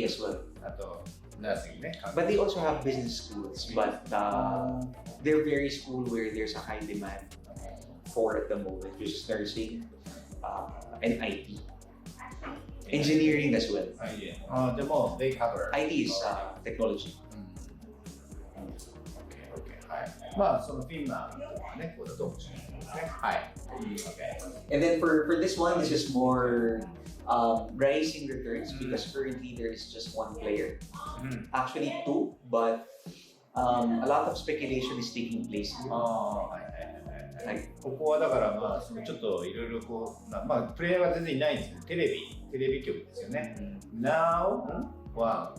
as well. But they also have business schools. But they're very school where there's a high demand for at the moment, which is nursing and IT. Engineering as well.
They cover.
IT is technology. And then for this one, this is more rising returns because currently there is just one player. Actually two, but a lot of speculation is taking place here.
ここはだからまあちょっといろいろこうまあプレイヤーが全然いないんですけどテレビ局ですよね。Now は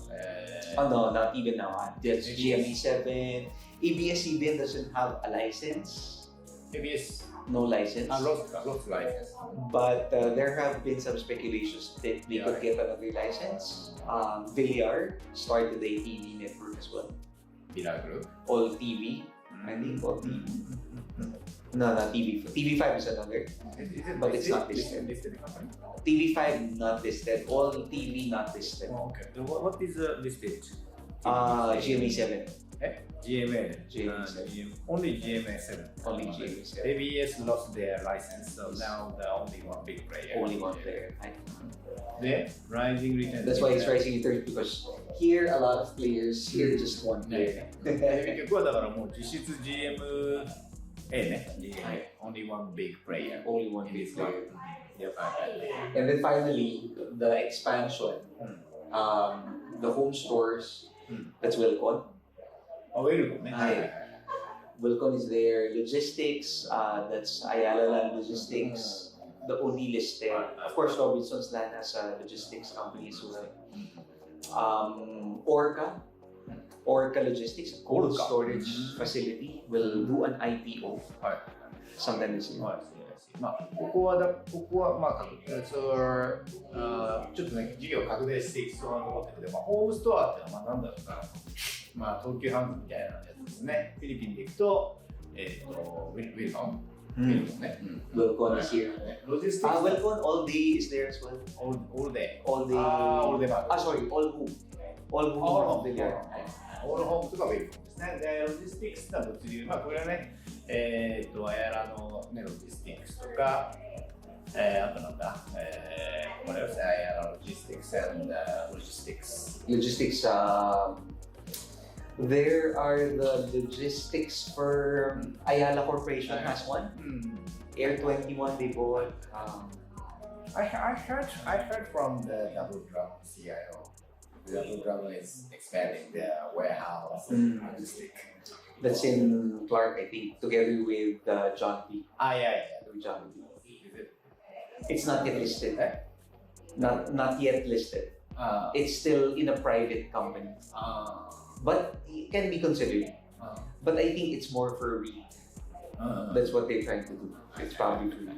no, not even now. That's GME7. ABS even doesn't have a license.
ABS
no license.
Lost license.
But there have been some speculations that they could get another license. Villar started a TV network as well.
Villar Group.
All TV. I think all TV. No, not TV. TV5 is another. But it's not listed. TV5 not listed. All TV not listed.
Okay. What is listed?
GMA7.
GMA7. Only GMA7.
Only GMA7.
ABS lost their license, so now the only one big player.
Only one player.
The rising return.
That's why it's rising returns because here a lot of players, here just one player.
結局はだからもう実質 GMA ね。Only one big player.
Only one big player. And then finally, the expansion. The home stores. That's Wilcon. Wilcon is there. Logistics, that's Ayala Land Logistics, the only listed. Of course, Robinson's Land has a logistics company as well. Orca Logistics, a cold storage facility, will do an IPO sometime this year.
まあここはまあちょっとね事業拡大していきそうなところで、ホームストアってのはまあなんだろうな。まあ東急ハンズみたいなやつですね。フィリピンで行くとウィルコンね。
Wilcon is here.
Logistics.
Wilcon all day is there as well.
All day.
All day. Sorry, all home. All home.
All home とかウィルコンですね。で、ロジスティックスな物流、まあこれはね、アヤラのねロジスティックスとか、あとなんだ、これはアヤラロジスティックスand logistics.
Logistics. There are the logistics firm, Ayala Corporation has one. Air 21 they bought.
I heard from the Double Drum CIO. Double Drum is expanding their warehouse and logistics.
That's in Clark, I think, together with John B.
Yeah.
With John B.
Is it?
It's not yet listed. Not yet listed. It's still in a private company. But it can be considered. But I think it's more for REIT. That's what they're trying to do. It's probably for REIT.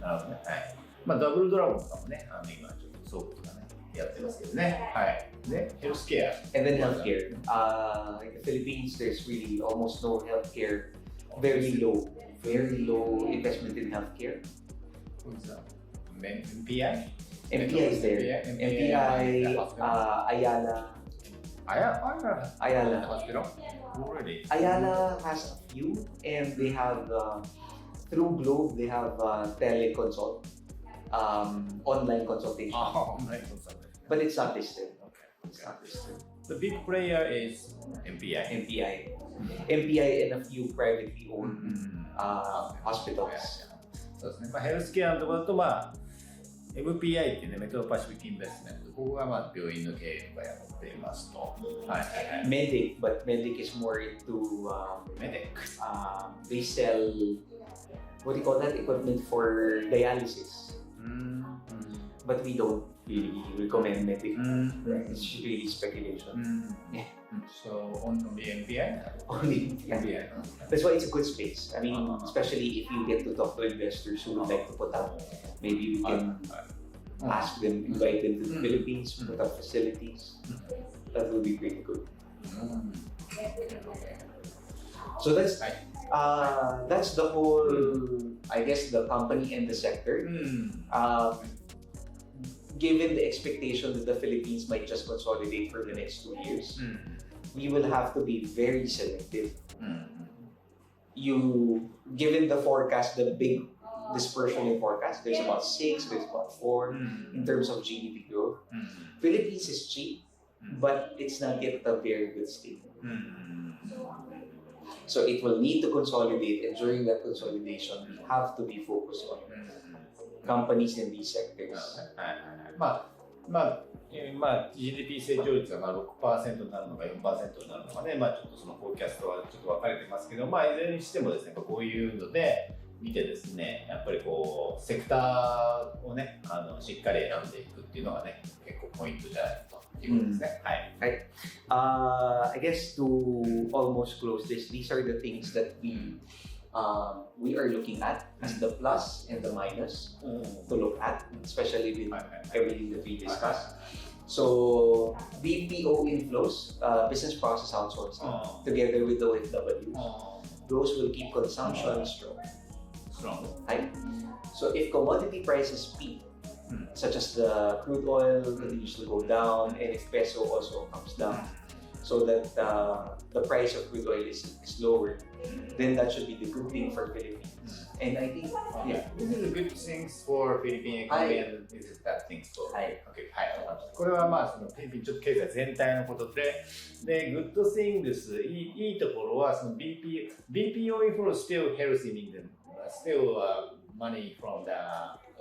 なるほどね。はい。まあダブルドラゴンとかもね、今ちょっと倉庫とかねやってますけどね。はい。で、ヘルスケア。
And then healthcare. In the Philippines, there's really almost no healthcare. Very low investment in healthcare.
Who's that? MPI?
MPI is there. MPI, Ayala.
Ayala Hospital? Already?
Ayala has a few, and they have through Globe they have teleconsult, online consultation.
Online consultation.
But it's not listed.
Okay.
It's not listed.
The big player is MPI.
MPI and a few privately owned hospitals.
そうですね。まあヘルスケアのところだとMPI っていうね、メトロパシフィックインベストメント、ここが病院の経営とかやっていますと。
Medic, but Medic is more into
Medic.
They sell what do you call that equipment for dialysis. But we don't really recommend Medic. It's really speculation. Yeah.
So only MPI?
Only MPI. That's why it's a good space. I mean, especially if you get to talk to investors who would like to put up, maybe we can ask them, invite them to the Philippines, put up facilities. That would be pretty good. So that's the whole, I guess, the company and the sector. Given the expectation that the Philippines might just consolidate for the next 2 years, we will have to be very selective. Given the forecast, the big dispersion in forecast, there's about 6, there's about 4 in terms of GDP growth. Philippines is cheap, but it's not yet a very good state. So it will need to consolidate, and during that consolidation, we have to be focused on companies in these sectors.
GDP 成長率が6% になるのか 4% になるのかね、ちょっとそのフォーキャストはちょっと分かれてますけど、いずれにしてもですね、こういうので見てですね、やっぱりこうセクターをね、しっかり選んでいくっていうのがね、結構ポイントじゃないかということですね。
I guess to almost close this, these are the things that we are looking at as the plus and the minus to look at, especially with everything that we discussed. So BPO inflows, business process outsourcing, together with the OFWs, those will keep consumption strong. Right? So if commodity prices peak, such as the crude oil continues to go down, and if peso also comes down, so that the price of crude oil is lower, then that should be the good thing for Philippines. And I think,
this is a good thing for Philippine economy and this is bad thing for okay. これはそのフィリピンちょっと経済全体のことで、グッドシングスいいところはその BPO inflow still healthy, meaning still money from the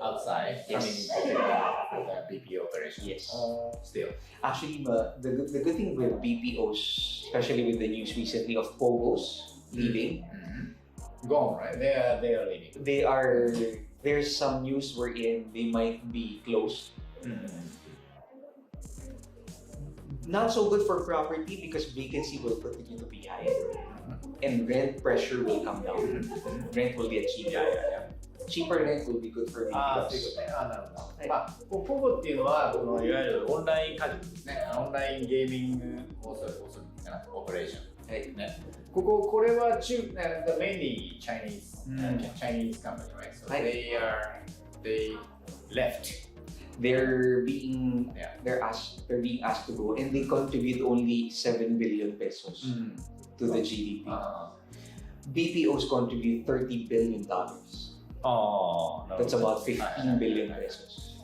outside coming into the BPO operation.
Yes.
Still.
Actually, the good thing with BPOs, especially with the news recently of POGOs leaving,
gone, right? They are leaving.
There's some news wherein they might be closed. Not so good for property because vacancy will continue to be high, and rent pressure will come down. Rent will get cheaper. Cheaper rent will be good for BPOs.
なるほど。ポゴっていうのは、このいわゆるオンラインカジノですね。オンラインゲーミングオペレーション。これはmainly Chinese company, right? So they left.
They're being asked to go, and they contribute only 7 billion pesos to the GDP. BPOs contribute $30 billion. That's about 15 billion pesos.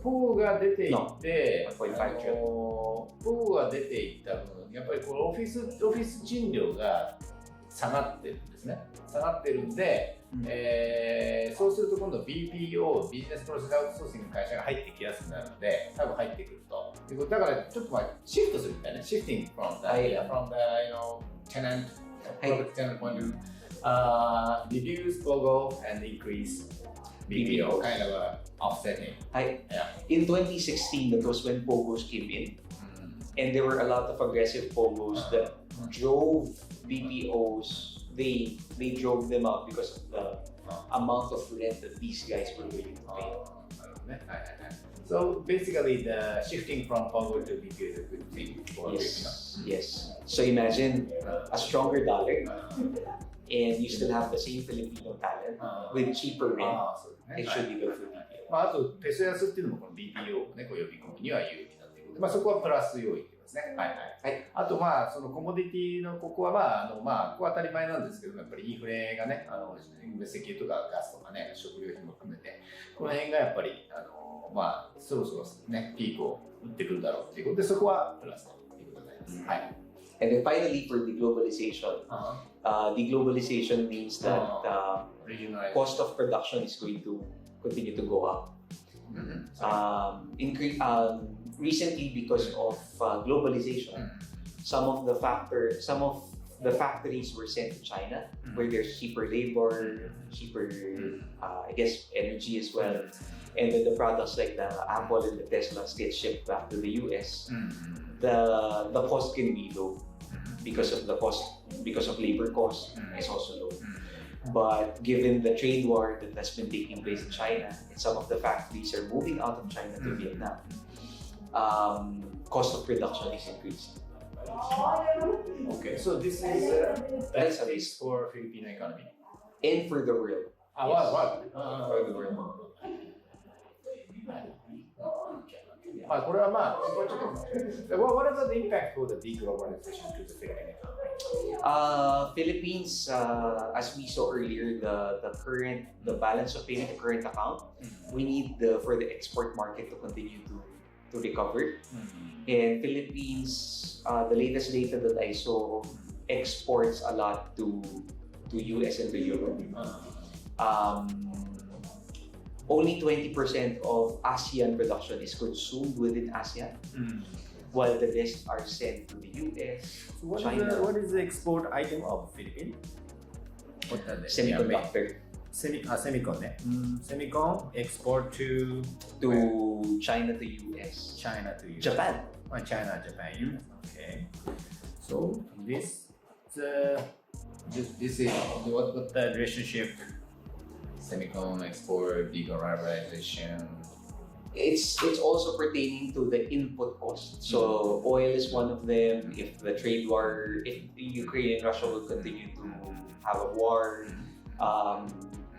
ポーが出ていって、
1.5 trillion
ポーが出ていった分、やっぱりこのオフィス賃料が下がってるんですね。下がってるんで、そうすると今度 BPO、ビジネスプロセスアウトソーシングの会社が入ってきやすくなるので、多分入ってくると。だからちょっとシフトするみたいな、shifting from the tenant, product tenant point of reduce POGO and increase BPO, kind of offsetting.
In 2016, that was when POGOs came in, and there were a lot of aggressive POGOs that drove BPOs. They drove them out because of the amount of rent that these guys were willing to pay.
So basically, the shifting from POGO to BPO is a good thing for
Yes. So imagine a stronger dollar, and you still have the same Filipino talent with cheaper rent. It should be good for BPO.
あとペソ安っていうのもこの BPO をね、こう呼び込むには有利だということで、そこはプラス要因ですね。あとそのコモディティのここはここは当たり前なんですけども、やっぱりインフレがね、石油とかガスとかね、食料品も含めて、この辺がやっぱりそろそろね、ピークを打ってくるだろうということで、そこはプラスということになります。
And then finally, for deglobalization, deglobalization means that cost of production is going to continue to go up. Recently, because of globalization, some of the factories were sent to China, where there's cheaper labor, cheaper, energy as well. And then the products like the Apple and the Teslas get shipped back to the US. The cost can be low because of labor cost is also low. But given the trade war that has been taking place in China, and some of the factories are moving out of China to Vietnam, cost of production is increasing.
Okay, so this is best case for Filipino economy
and for the world.
For the world. これはwhat is the impact for the deglobalization to the Philippine economy?
Philippines, as we saw earlier, the balance of payment, the current account, we need for the export market to continue to recover. And Philippines, the latest data that I saw, exports a lot to US and to Europe. Only 20% of ASEAN production is consumed within ASEAN, while the rest are sent to the US, China.
What is the export item of Philippines? What are they?
Semiconductor.
Semicon, Semicon export to
China to US.
China to US.
Japan.
China, Japan, US. Okay. So this is what the relationship. Semicon export, deglobalization.
It's also pertaining to the input cost. So oil is one of them. If the trade war, if Ukraine and Russia will continue to have a war,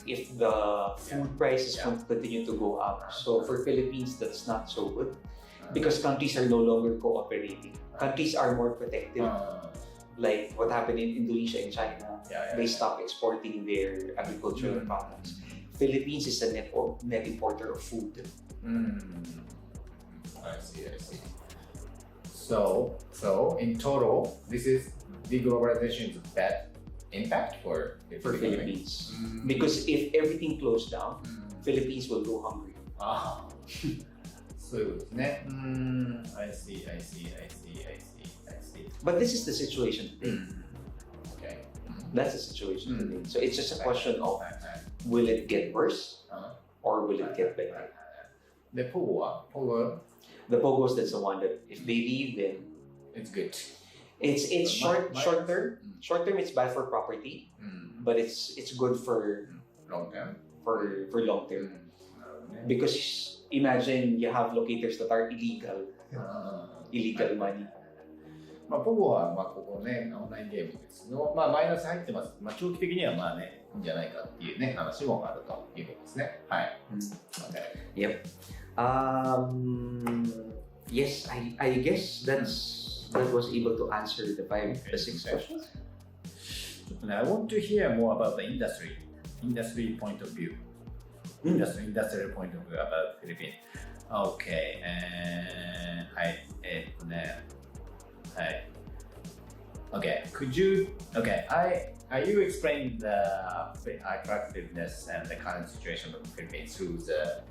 if the food prices continue to go up. So for Philippines, that's not so good because countries are no longer cooperating. Countries are more protective. Like what happened in Indonesia and China, they stopped exporting their agricultural products. Philippines is a net importer of food.
I see. So in total, this is deglobalization is a bad impact for
Philippines. Because if everything closed down, Philippines will go hungry.
So I see.
But this is the situation today.
Okay.
That's the situation today. So it's just a question of will it get worse or will it get better?
The POGO.
The POGOs, that's the one that if they leave, then
it's good.
It's short term. Short term, it's bad for property, but it's good for
long term.
For long term, because imagine you have locators that are illegal money.
ポゴはここね、オンラインゲームですの、マイナス入ってます。長期的にはね、いいんじゃないかっていうね、話もあるということですね。はい。
Yep. Yes, I guess that was able to answer the 6 questions.
I want to hear more about the industry point of view. Industrial point of view about Philippines. Okay. はい。はい。Okay. Could you? Okay. You explained the attractiveness and the current situation of the Philippines through the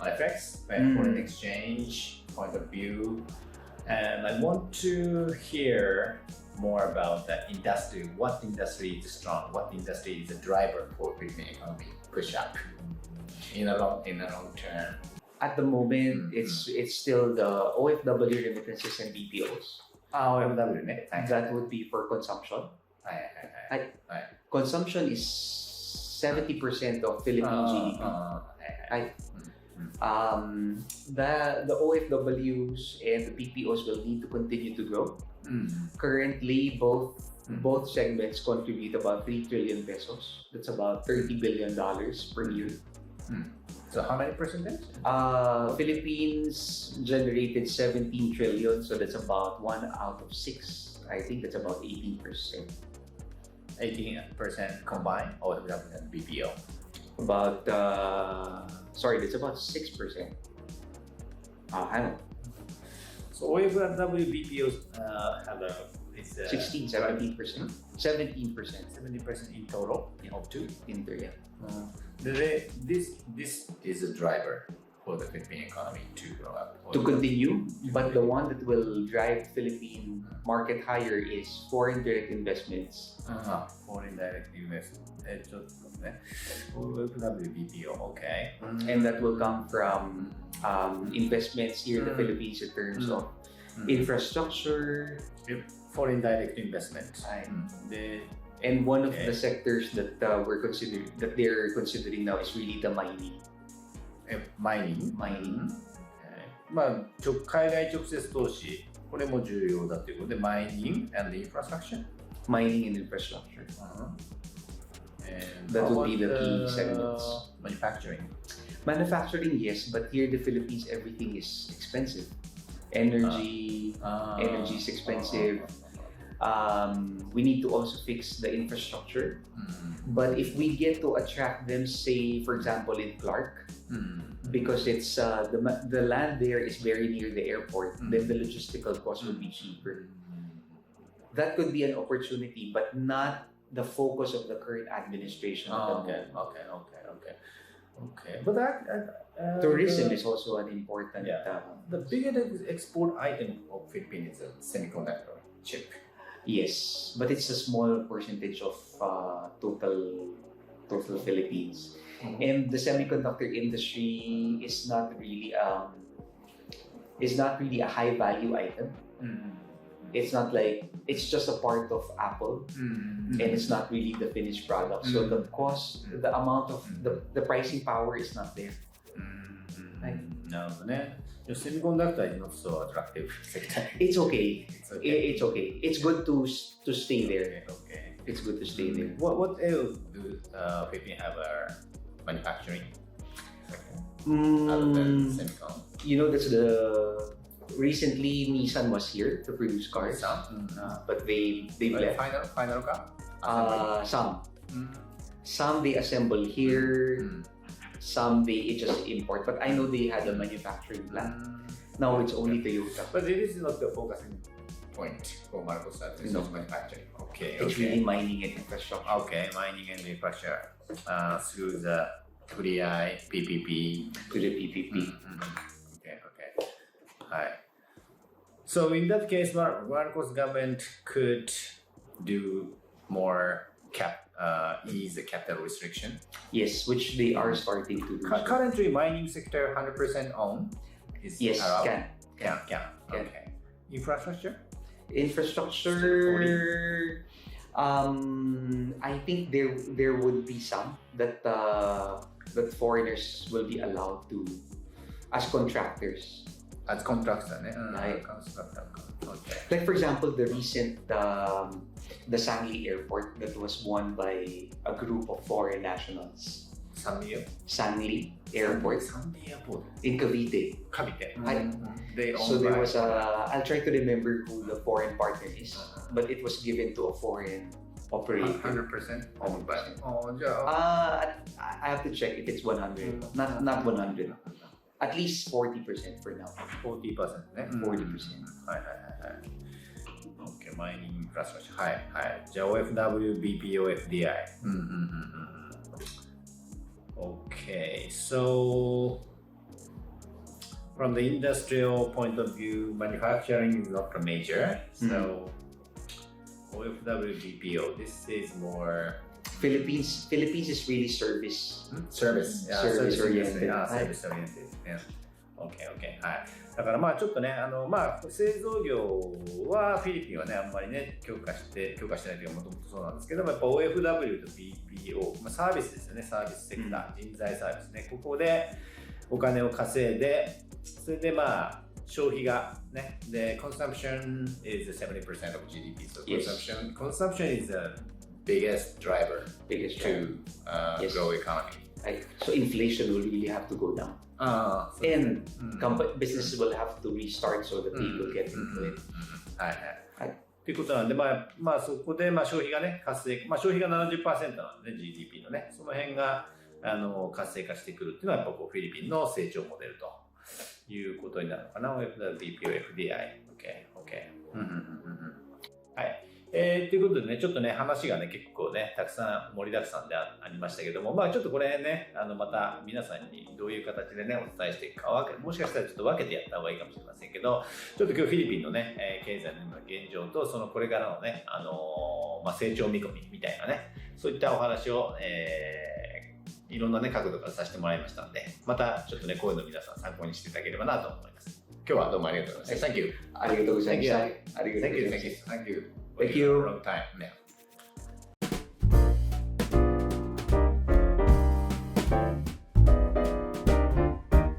FX, foreign exchange point of view, and I want to hear more about the industry. What industry is strong? What industry is a driver for Philippine economy push up in a long term?
At the moment, it's still the OFW remittances and BPOs.
OFW ね。
That would be for consumption. Consumption is 70% of Philippine GDP. The OFWs and the BPOs will need to continue to grow. Currently, both segments contribute about 3 trillion pesos. That's about $30 billion per year.
So how many percentage?
Philippines generated 17 trillion, so that's about 1 out of 6. I think that's about 18%.
18% combined, OFW and BPO.
About that's about 6%. Hang on.
So OFW BPOs have a
16, 17%.
70% in total of two.
In there, yeah.
This is a driver for the Philippine economy to grow up.
To continue, but the one that will drive Philippine market higher is foreign direct investments.
Foreign direct investment. OFW BPO, okay.
And that will come from investments here in the Philippines in terms of infrastructure.
Foreign direct investment.
And one of the sectors that they're considering now is really the mining.
Mining. まあ海外直接投資これも重要だということで Mining and infrastructure.
Mining and infrastructure. That would be the key segments. Manufacturing, yes, but here in the Philippines, everything is expensive. Energy is expensive. We need to also fix the infrastructure. But if we get to attract them, say, for example, in Clark, because it's the land there is very near the airport, then the logistical cost would be cheaper. That could be an opportunity, but not the focus of the current administration.
Okay. But
tourism is also an important.
The biggest export item of Philippines is a semiconductor chip.
Yes, but it's a small percentage of total Philippines, and the semiconductor industry is not really a high value item. It's not like it's just a part of Apple, and it's not really the finished product. So the cost, the amount of the pricing power is not there.
No, the semiconductor is not so attractive sector.
It's okay. It's okay. It's good to stay there.
Okay.
It's good to stay there.
What else do Philippines have manufacturing? Other than semicon?
That's the. Recently, Nissan was here to produce cars, but they left.
Final car?
Some they assemble here. Some they just import, but I know they had a manufacturing plant. Now it's only Toyota.
But this is not the focusing point for Marcos. It's not manufacturing.
It's really mining and infrastructure.
Okay, mining and infrastructure through the PPP.
To the PPP.
Okay. Right. So in that case, Marcos government could do more ease the capital restriction.
Yes, which they are starting to do.
Currently, mining sector 100% owned is allowed. Can. Okay. Infrastructure.
I think there would be some that foreigners will be allowed to as contractors.
As contractor,
Like for example, the recent the Sangli Airport that was won by a group of foreign nationals. Sangli Airport in Cavite. So there was I'll try to remember who the foreign partner is, but it was given to a foreign operate.
100% owned by. じゃ
あ、I have to check if it's 100. Not 100. At least 40% for now.
40% ね。
40%.
はいはいはいはい。OK、マイニングプラスはいはい。じゃあ OFW、BPO、FDI。OK、so from the industrial point of view, manufacturing is not a major. So OFW, BPO, this is more
Philippines is really service.
Service. Yeah,
Service oriented.
Service oriented. Yeah. OK、OK。はい。だからまあちょっとね、製造業はフィリピンはね、あんまりね、強化してないというか、もともとそうなんですけども、やっぱ OFW と BPO、サービスですよね、サービスセクター、人材サービスね、ここでお金を稼いで、それでまあ、消費がね、で、consumption is 70% of GDP. So consumption is the biggest driver to grow economy.
So inflation will really have to go down. And businesses will have to restart so that people get into it.
はいはい。ということなんで、まあそこで消費がね、活性化、消費が 70% なんでね、GDP のね、その辺が活性化してくるっていうのは、やっぱこうフィリピンの成長モデルということになるのかな。BPO、FDI。OK。はい。ということでね、ちょっとね、話がね、結構ね、たくさん盛りだくさんでありましたけども、まあちょっとこれね、また皆さんにどういう形でね、お伝えしていくかもしかしたらちょっと分けてやった方がいいかもしれませんけど、ちょっと今日フィリピンのね、経済の現状と、そのこれからのね、成長見込みみたいなね、そういったお話を、いろんなね、角度からさせてもらいましたので、またちょっとね、こういうの皆さん参考にしていただければなと思います。今日はどうもありがとうございました。Thank you.
ありがとうございました。
Thank you. Thank you.
Thank you.
Long time. Yeah.